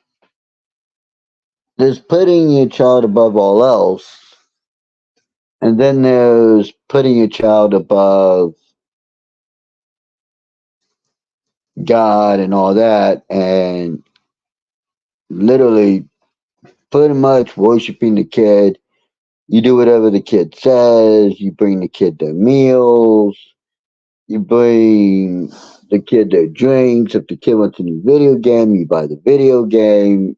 there's putting your child above all else, and then there's putting your child above God and all that, and literally pretty much worshiping the kid. You do whatever the kid says, you bring the kid their meals, you bring the kid their drinks. If the kid wants a new video game, you buy the video game.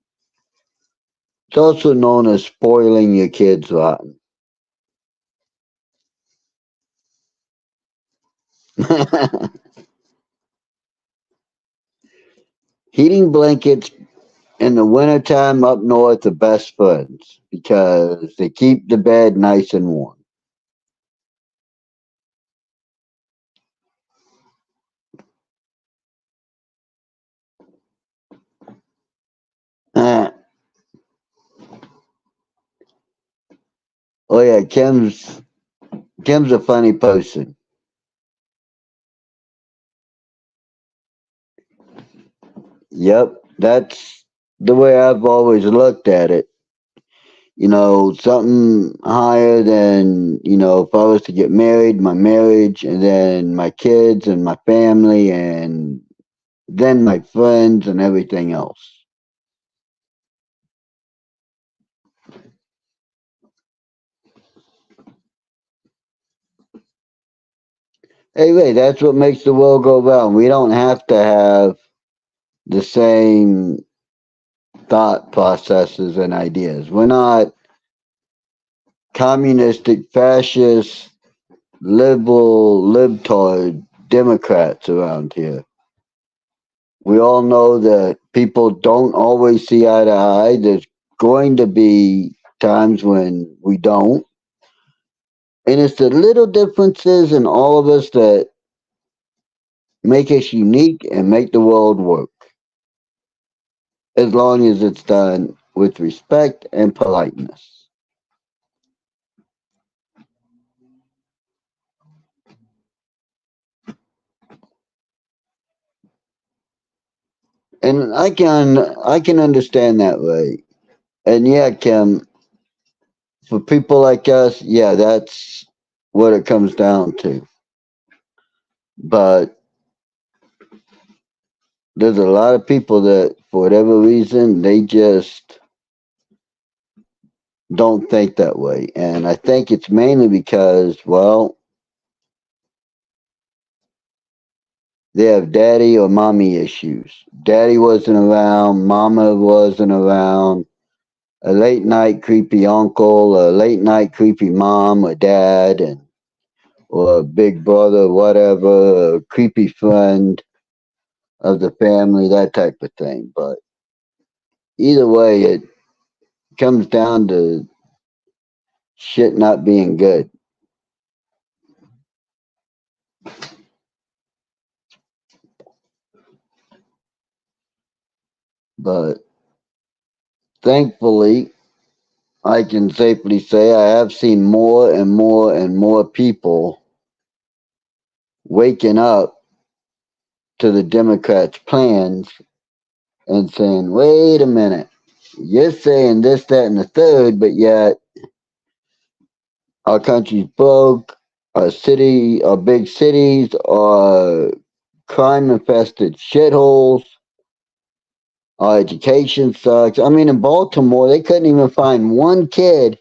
It's also known as spoiling your kids rotten. Heating blankets in the wintertime up north are best friends because they keep the bed nice and warm. Uh, oh yeah, Kim's a funny person. Yep, that's the way I've always looked at it. Something higher than, if I was to get married, my marriage, and then my kids and my family, and then my friends and everything else. Hey, wait, that's what makes the world go round. We don't have to have the same thought processes and ideas. We're not communistic, fascist, liberal, libtard Democrats around here. We all know that people don't always see eye to eye. There's going to be times when we don't. And it's the little differences in all of us that make us unique and make the world work, as long as it's done with respect and politeness. And I can understand that, way. And yeah, Kim, for people like us, yeah, that's what it comes down to. But there's a lot of people that, for whatever reason, they just don't think that way. And I think it's mainly because, well, they have daddy or mommy issues. Daddy wasn't around, mama wasn't around, a late night creepy uncle, a late night creepy mom or dad, and or a big brother, whatever, a creepy friend of the family, that type of thing. But either way, it comes down to shit not being good. But thankfully, I can safely say I have seen more and more and more people waking up to the Democrats' plans and saying, wait a minute, you're saying this, that, and the third, but yet our country's broke, our big cities are crime infested shitholes, our education sucks. I mean, in Baltimore, they couldn't even find one kid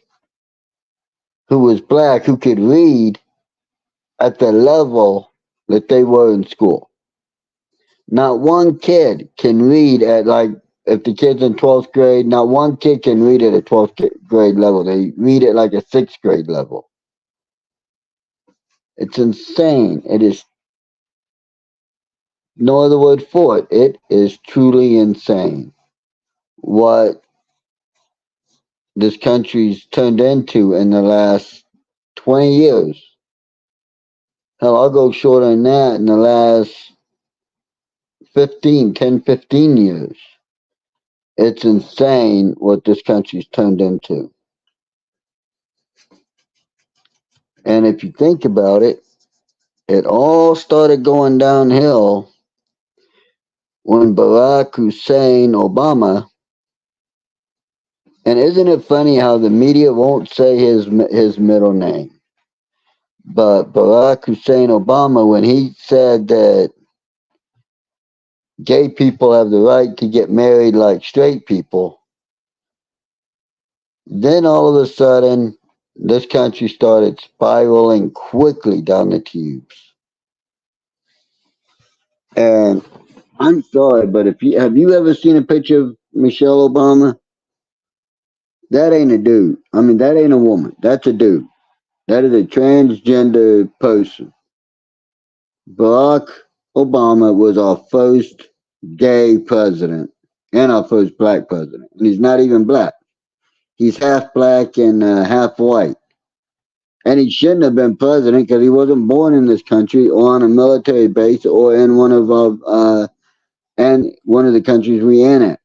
who was black who could read at the level that they were in school. Not one kid can read at like if the kid's in 12th grade, not one kid can read at a 12th grade level. They read it like a 6th grade level. It's insane. It is no other word for it. It is truly insane what this country's turned into in the last 20 years. Hell, I'll go shorter than that in the last 15 years. It's insane what this country's turned into. And if you think about it, it all started going downhill when Barack Hussein Obama, and isn't it funny how the media won't say his middle name? But Barack Hussein Obama, when he said that gay people have the right to get married like straight people, then all of a sudden, this country started spiraling quickly down the tubes. And I'm sorry, but if you have you ever seen a picture of Michelle Obama? That ain't a dude. I mean, that ain't a woman. That's a dude. That is a transgender person. Barack Obama was our first gay president and our first black president. And he's not even black. He's half black and half white. And he shouldn't have been president because he wasn't born in this country or on a military base or in one of our and one of the countries we annexed.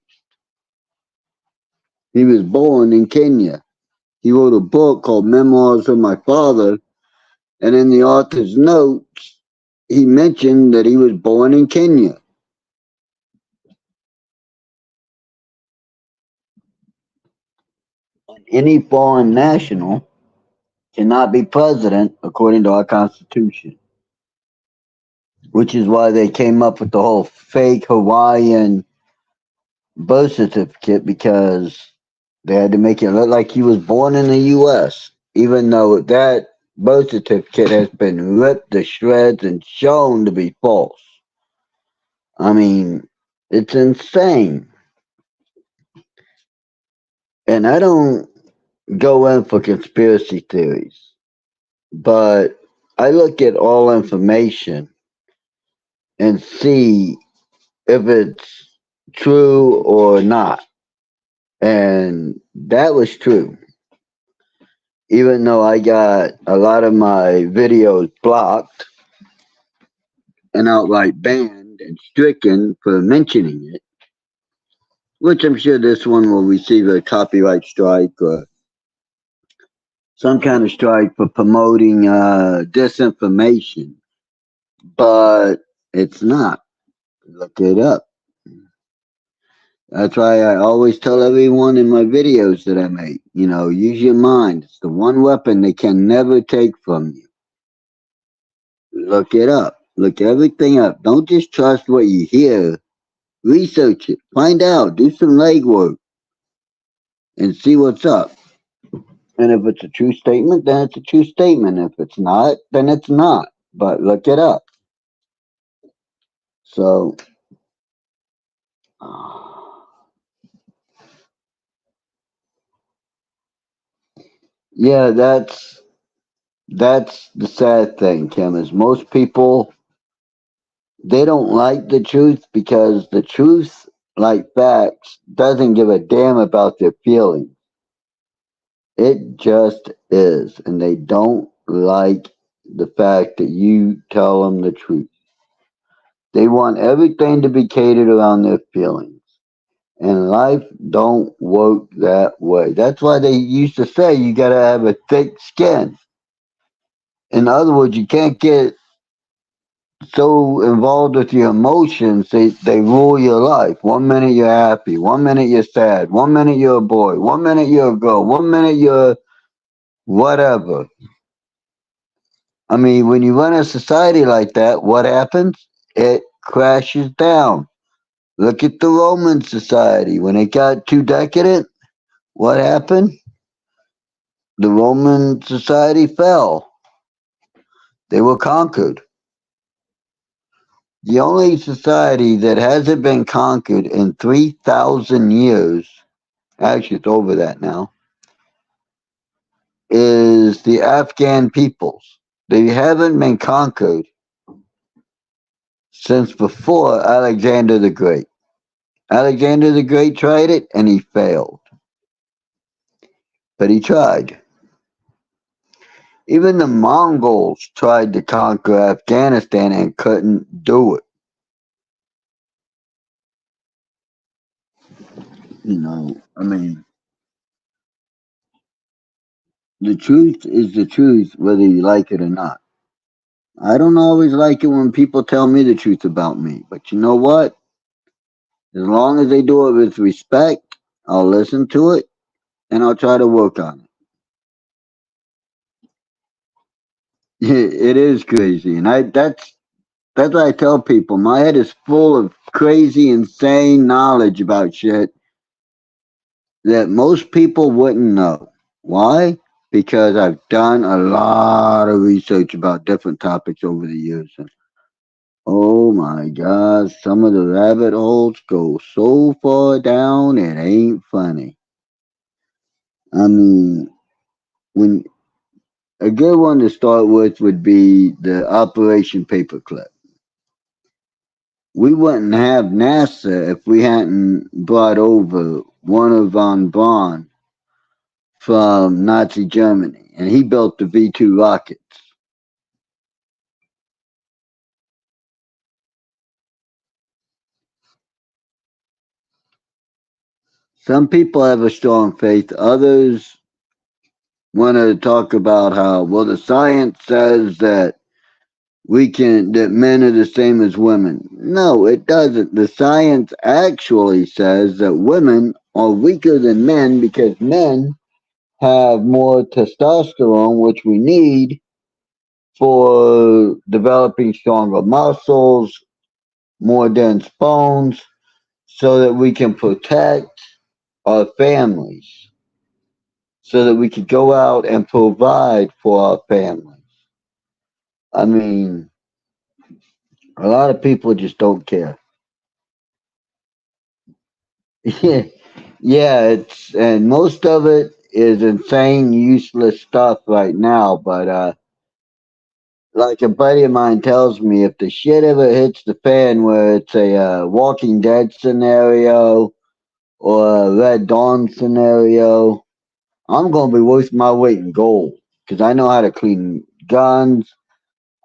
He was born in Kenya. He wrote a book called Memoirs of My Father, and in the author's notes, he mentioned that he was born in Kenya. Any foreign national cannot be president according to our Constitution, which is why they came up with the whole fake Hawaiian birth certificate, because they had to make it look like he was born in the U.S., even though that birth certificate has been ripped to shreds and shown to be false. I mean, it's insane. And I don't go in for conspiracy theories, but I look at all information and see if it's true or not. And that was true. Even though I got a lot of my videos blocked and outright banned and stricken for mentioning it, which I'm sure this one will receive a copyright strike or some kind of strike for promoting disinformation, but it's not. Look it up. That's why I always tell everyone in my videos that I make, use your mind. It's the one weapon they can never take from you. Look it up. Look everything up. Don't just trust what you hear. Research it. Find out. Do some legwork and see what's up. And if it's a true statement, then it's a true statement. If it's not, then it's not. But look it up. So, yeah, that's the sad thing, Kim, is most people, they don't like the truth because the truth, like facts, doesn't give a damn about their feelings. It just is. And they don't like the fact that you tell them the truth. They want everything to be catered around their feelings. And life don't work that way. That's why they used to say you gotta have a thick skin. In other words, you can't get so involved with your emotions, they rule your life. 1 minute you're happy, 1 minute you're sad, 1 minute you're a boy, 1 minute you're a girl, 1 minute you're whatever. I mean, when you run a society like that, what happens? It crashes down. Look at the Roman society. When it got too decadent, what happened? The Roman society fell. They were conquered. The only society that hasn't been conquered in 3,000 years, actually it's over that now, is the Afghan peoples. They haven't been conquered since before Alexander the Great. Alexander the Great tried it and he failed, but he tried. Even the Mongols tried to conquer Afghanistan and couldn't do it. I mean, the truth is the truth, whether you like it or not. I don't always like it when people tell me the truth about me, but you know what? As long as they do it with respect, I'll listen to it and I'll try to work on it. It is crazy, and that's what I tell people. My head is full of crazy, insane knowledge about shit that most people wouldn't know. Why? Because I've done a lot of research about different topics over the years. And oh my God, some of the rabbit holes go so far down it ain't funny. I mean, when a good one to start with would be the Operation Paperclip. We wouldn't have NASA if we hadn't brought over Werner von Braun from Nazi Germany, and he built the V 2 rockets. Some people have a strong faith, others want to talk about how, well, the science says that that men are the same as women. No, it doesn't. The science actually says that women are weaker than men because men have more testosterone, which we need for developing stronger muscles, more dense bones, so that we can protect our families, so that we could go out and provide for our families. I mean, a lot of people just don't care. Yeah, yeah, it's and most of it is insane, useless stuff right now. But like a buddy of mine tells me, if the shit ever hits the fan, where it's a Walking Dead scenario or a Red Dawn scenario, I'm gonna be worth my weight in gold because I know how to clean guns.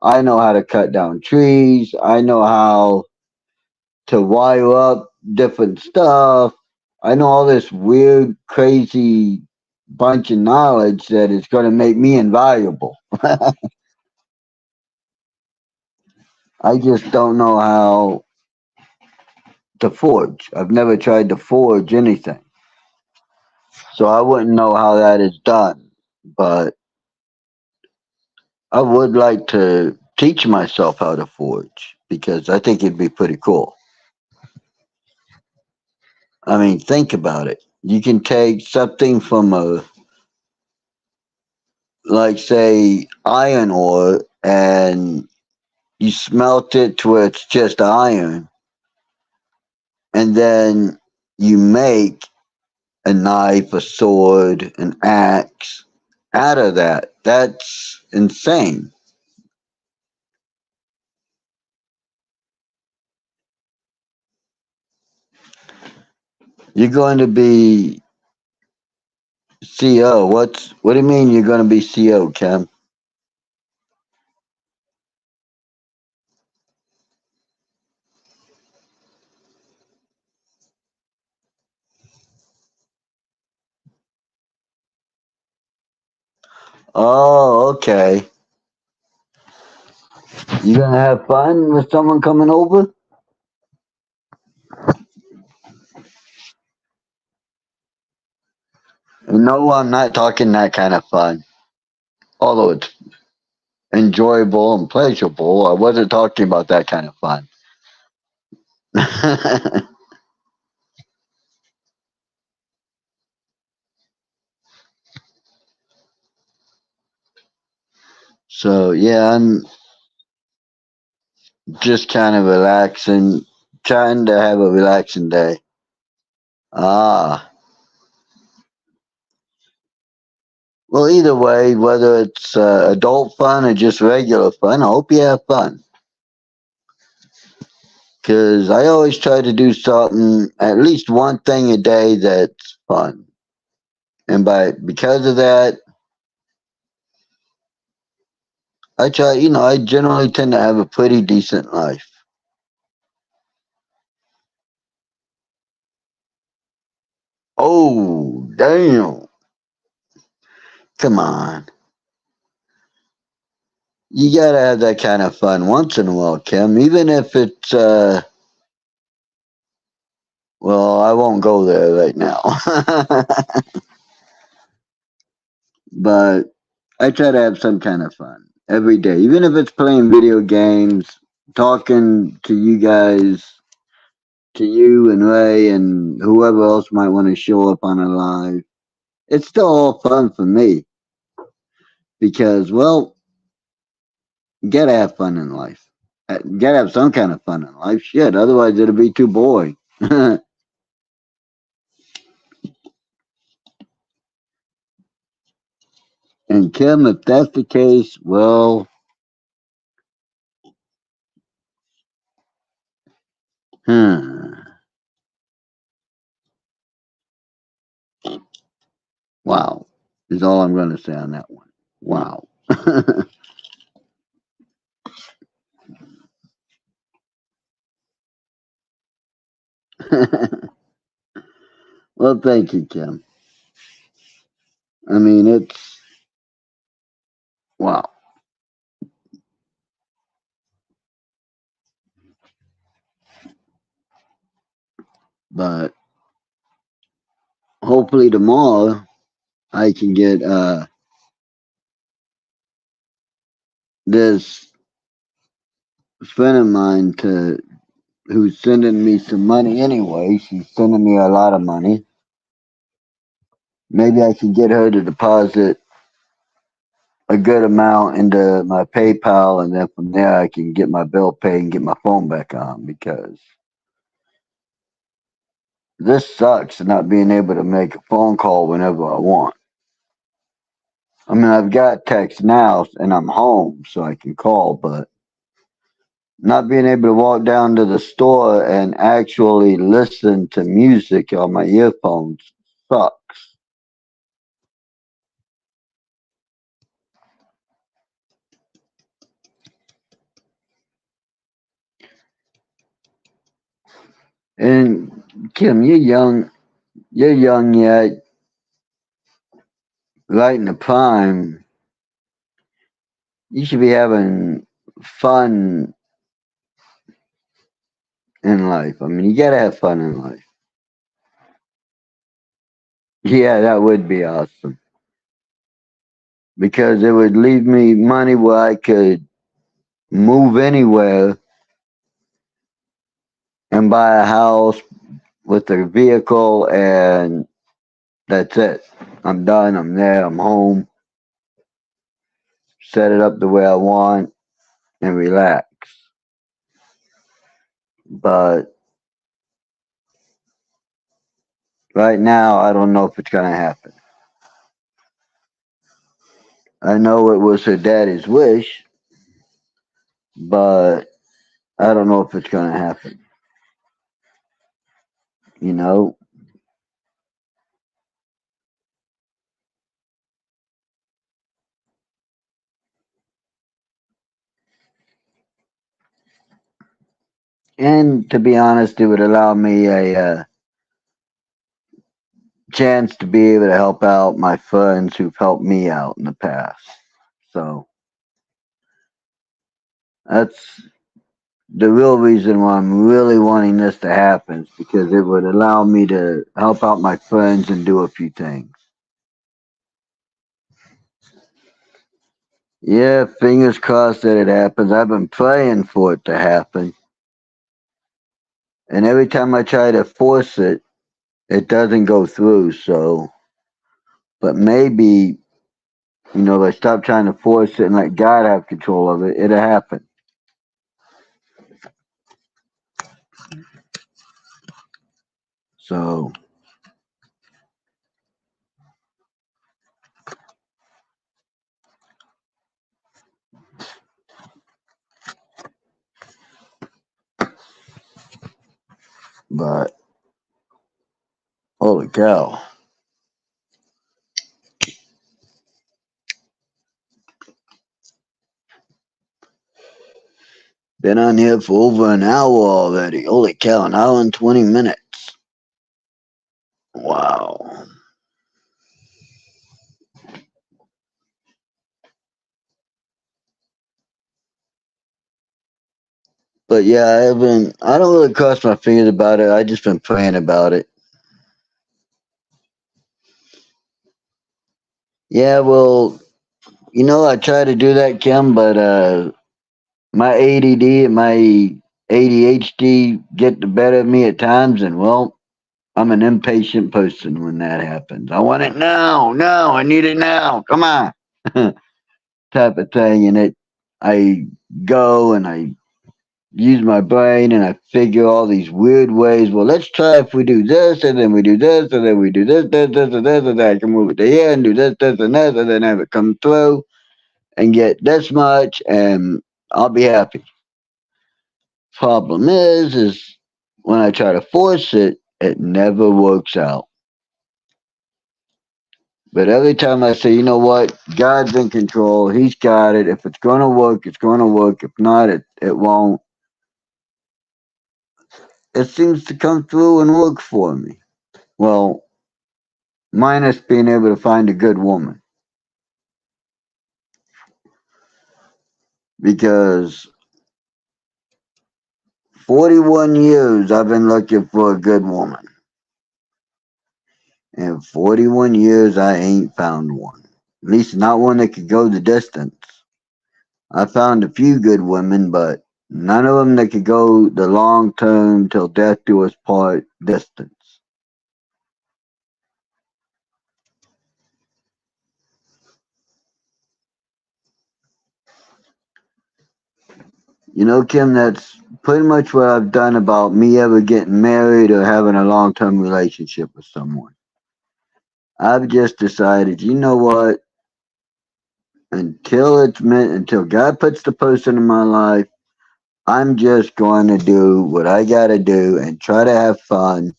I know how to cut down trees. I know how to wire up different stuff. I know all this weird, crazy bunch of knowledge that is going to make me invaluable. I just don't know how to forge. I've never tried to forge anything. So I wouldn't know how that is done. But I would like to teach myself how to forge because I think it'd be pretty cool. I mean, think about it. You can take something from like, say, iron ore, and you smelt it to where it's just iron, and then you make a knife, a sword, an axe out of that. That's insane. You're going to be CO. What do you mean you're going to be CO, Kim? Oh, okay. You gonna have fun with someone coming over? No, I'm not talking that kind of fun. Although it's enjoyable and pleasurable, I wasn't talking about that kind of fun. So yeah, Just kind of relaxing, trying to have a relaxing day. Ah, well, either way, whether it's adult fun or just regular fun, I hope you have fun. Because I always try to do something, at least one thing a day that's fun. And because of that, I generally tend to have a pretty decent life. Oh, damn. Come on. You gotta have that kind of fun once in a while, Kim. Even if it's, well, I won't go there right now. But I try to have some kind of fun every day, even if it's playing video games, talking to you guys, to you and Ray and whoever else might want to show up on a live. It's still all fun for me because, well, you gotta have fun in life. You gotta have some kind of fun in life. Shit, otherwise it'll be too boring. And Kim, if that's the case, well, hmm, wow, is all I'm going to say on that one. Wow. Well, thank you, Kim. I mean, it's wow. But hopefully tomorrow I can get this friend of mine to who's sending me some money anyway. She's sending me a lot of money. Maybe I can get her to deposit a good amount into my PayPal, and then from there I can get my bill paid and get my phone back on because this sucks not being able to make a phone call whenever I want. I mean, I've got text now and I'm home so I can call, but not being able to walk down to the store and actually listen to music on my earphones sucks. And Kim, you're young yet, right in the prime. You should be having fun in life. I mean, you gotta have fun in life. Yeah, that would be awesome because it would leave me money where I could move anywhere and buy a house with a vehicle, and that's it. I'm done. I'm there. I'm home. Set it up the way I want and relax. But right now, I don't know if it's gonna happen. I know it was her daddy's wish, but I don't know if it's gonna happen. You know, and to be honest, it would allow me a chance to be able to help out my friends who've helped me out in the past. So that's the real reason why I'm really wanting this to happen is because it would allow me to help out my friends and do a few things. Yeah, fingers crossed that it happens. I've been praying for it to happen. And every time I try to force it, it doesn't go through. So, but maybe, if I stop trying to force it and let God have control of it, it'll happen. So, but holy cow. Been on here for over an hour already. Holy cow, an hour and 20 minutes. Wow. But yeah, I don't really cross my fingers about it. I just been praying about it. Yeah, well, I try to do that, Kim, but my ADD and my ADHD get the better of me at times, and well, I'm an impatient person when that happens. I want it now, no, I need it now. Come on, type of thing, and I go and I use my brain and I figure all these weird ways. Well, let's try if we do this and then we do this and then we do this, and then I can move it to here and do this, and this, and then have it come through and get this much, and I'll be happy. Problem is when I try to force it, it never works out. But every time I say, you know what, God's in control, He's got it. If it's going to work, it's going to work. If not, it won't. It seems to come through and work for me. Well, minus being able to find a good woman. Because 41 years I've been looking for a good woman. And 41 years I ain't found one. At least not one that could go the distance. I found a few good women, but none of them that could go the long term till death do us part distance. Kim, that's pretty much what I've done about me ever getting married or having a long term relationship with someone. I've just decided, you know what? Until God puts the person in my life, I'm just going to do what I got to do and try to have fun.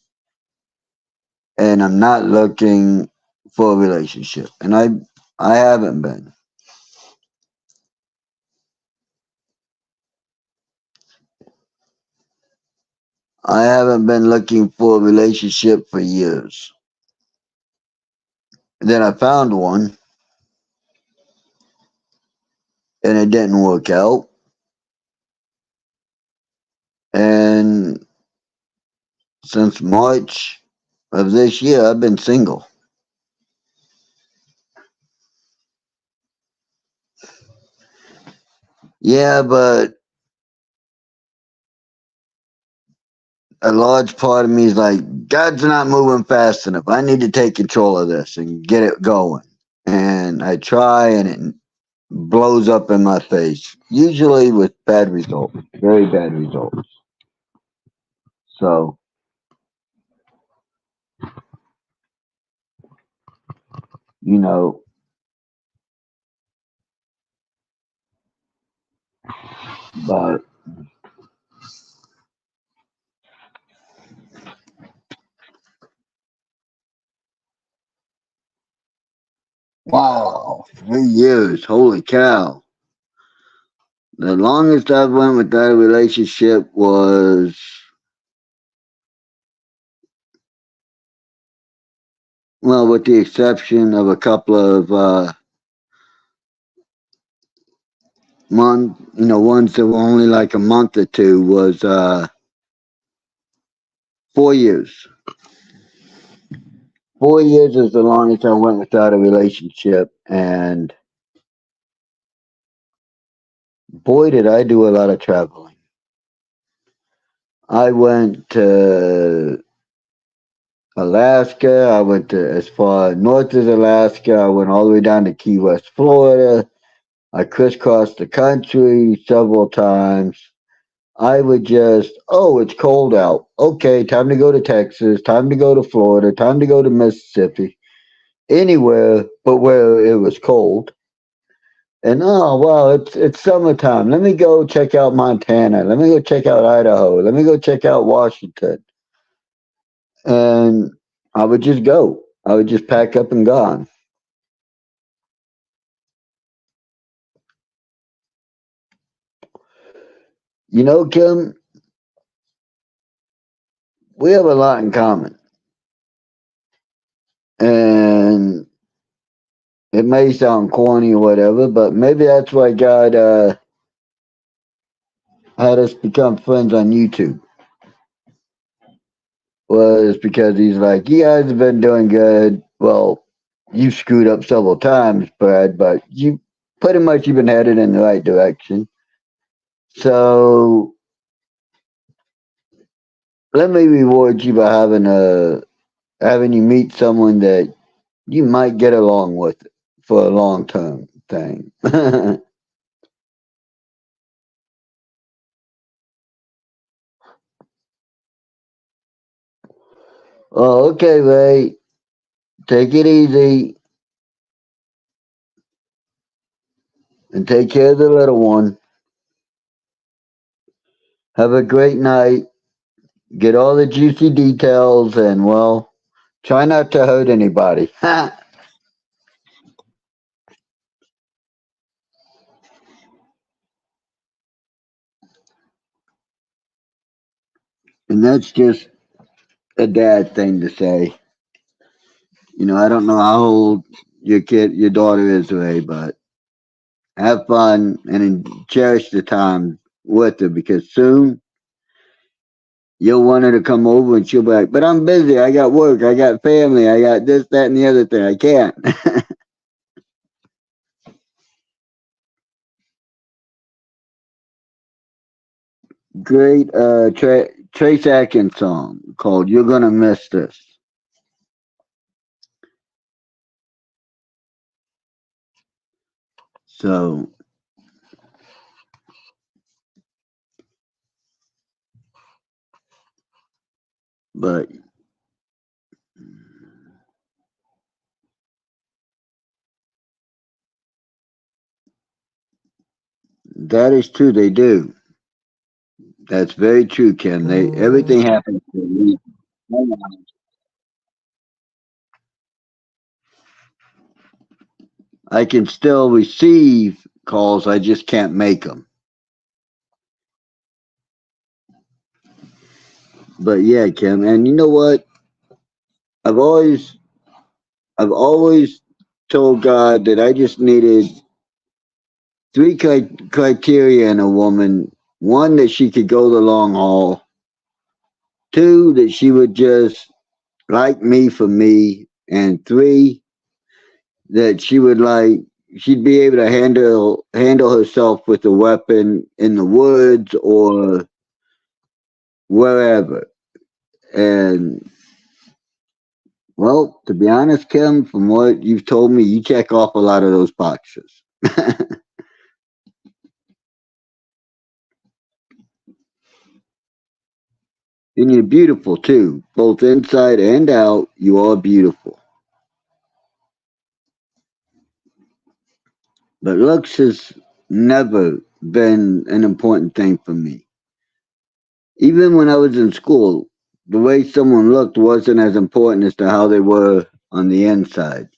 And I'm not looking for a relationship, and I haven't been. I haven't been looking for a relationship for years. Then I found one, and it didn't work out. And since March of this year, I've been single. Yeah, but a large part of me is like, God's not moving fast enough. I need to take control of this and get it going. And I try, and it blows up in my face, usually with bad results, very bad results. So, you know, but wow, 3 years, holy cow. The longest I've went without a relationship was, well, with the exception of a couple of ones that were only like a month or two, was 4 years. 4 years is the longest I went without a relationship, and boy, did I do a lot of traveling. I went to Alaska. I went to as far north as Alaska. I went all the way down to Key West, Florida. I crisscrossed the country several times. I would just, oh, it's cold out. Okay, time to go to Texas, time to go to Florida, time to go to Mississippi, anywhere but where it was cold. And oh well, it's summertime. Let me go check out Montana. Let me go check out Idaho. Let me go check out Washington. And I would just go. I would just pack up and gone. You know, Kim, we have a lot in common. And it may sound corny or whatever, but maybe that's why God had us become friends on YouTube. Was because he's like, you guys have been doing good. Well, you screwed up several times, Brad, but you pretty much you've been headed in the right direction. So let me reward you by having you meet someone that you might get along with for a long term thing. Oh, okay, Ray. Take it easy and take care of the little one. Have a great night. Get all the juicy details and, well, try not to hurt anybody. And that's just a dad thing to say. You know, I don't know how old your daughter is, Ray, but have fun and cherish the time with her because soon you'll want her to come over and she'll be like, but I'm busy. I got work. I got family. I got this, that, and the other thing. I can't. Great Trace Atkins song called You're Gonna Miss This. So, but that is true. They do. That's very true, Ken. They everything happens for a reason. I can still receive calls. I just can't make them. But yeah, Kim, and you know what? I've always, I've always told God that I just needed three criteria in a woman. One, that she could go the long haul. Two, that she would just like me for me. And three, that she'd be able to handle herself with a weapon in the woods or wherever. And well, to be honest, Kim, from what you've told me, you check off a lot of those boxes. And you're beautiful too, both inside and out. You are beautiful. But looks has never been an important thing for me. Even when I was in school, the way someone looked wasn't as important as to how they were on the inside.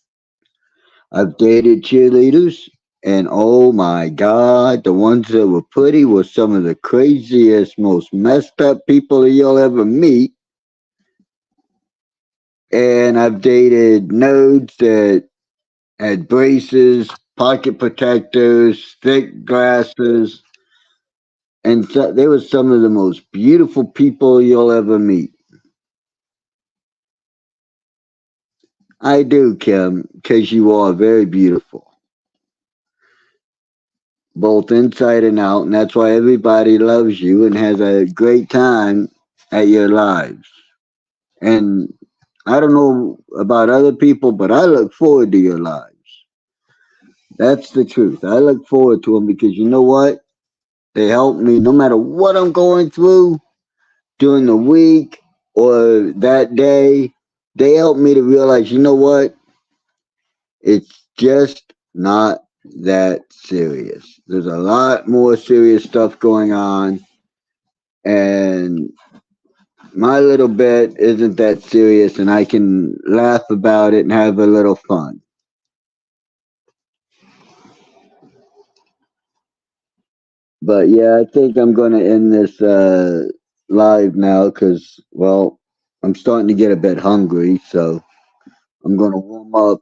I've dated cheerleaders, and oh my God, the ones that were pretty were some of the craziest, most messed up people you'll ever meet. And I've dated nerds that had braces, pocket protectors, thick glasses, and so, they were some of the most beautiful people you'll ever meet. I do, Kim, because you are very beautiful, both inside and out, and that's why everybody loves you and has a great time at your lives. And I don't know about other people, but I look forward to your lives. That's the truth. I look forward to them because you know what? They help me no matter what I'm going through during the week or that day. They help me to realize, you know what? It's just not that serious. There's a lot more serious stuff going on, and my little bit isn't that serious, and I can laugh about it and have a little fun. But yeah, I think I'm going to end this live now because, well, I'm starting to get a bit hungry, so I'm going to warm up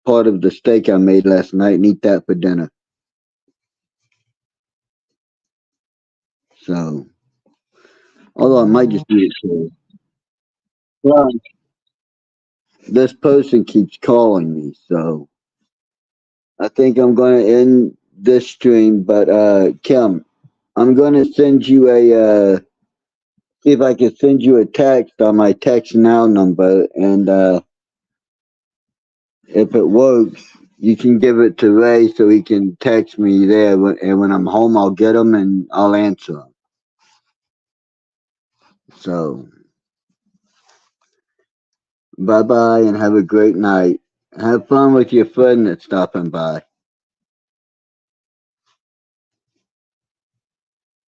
part of the steak I made last night and eat that for dinner. So, although I might just eat it. Well, this person keeps calling me, so I think I'm going to end this stream. But Kim, I'm going to send you see if I can send you a text on my text now number, and if it works, you can give it to Ray so he can text me there, and when I'm home, I'll get him and I'll answer him. So, bye bye and have a great night. Have fun with your friend that's stopping by.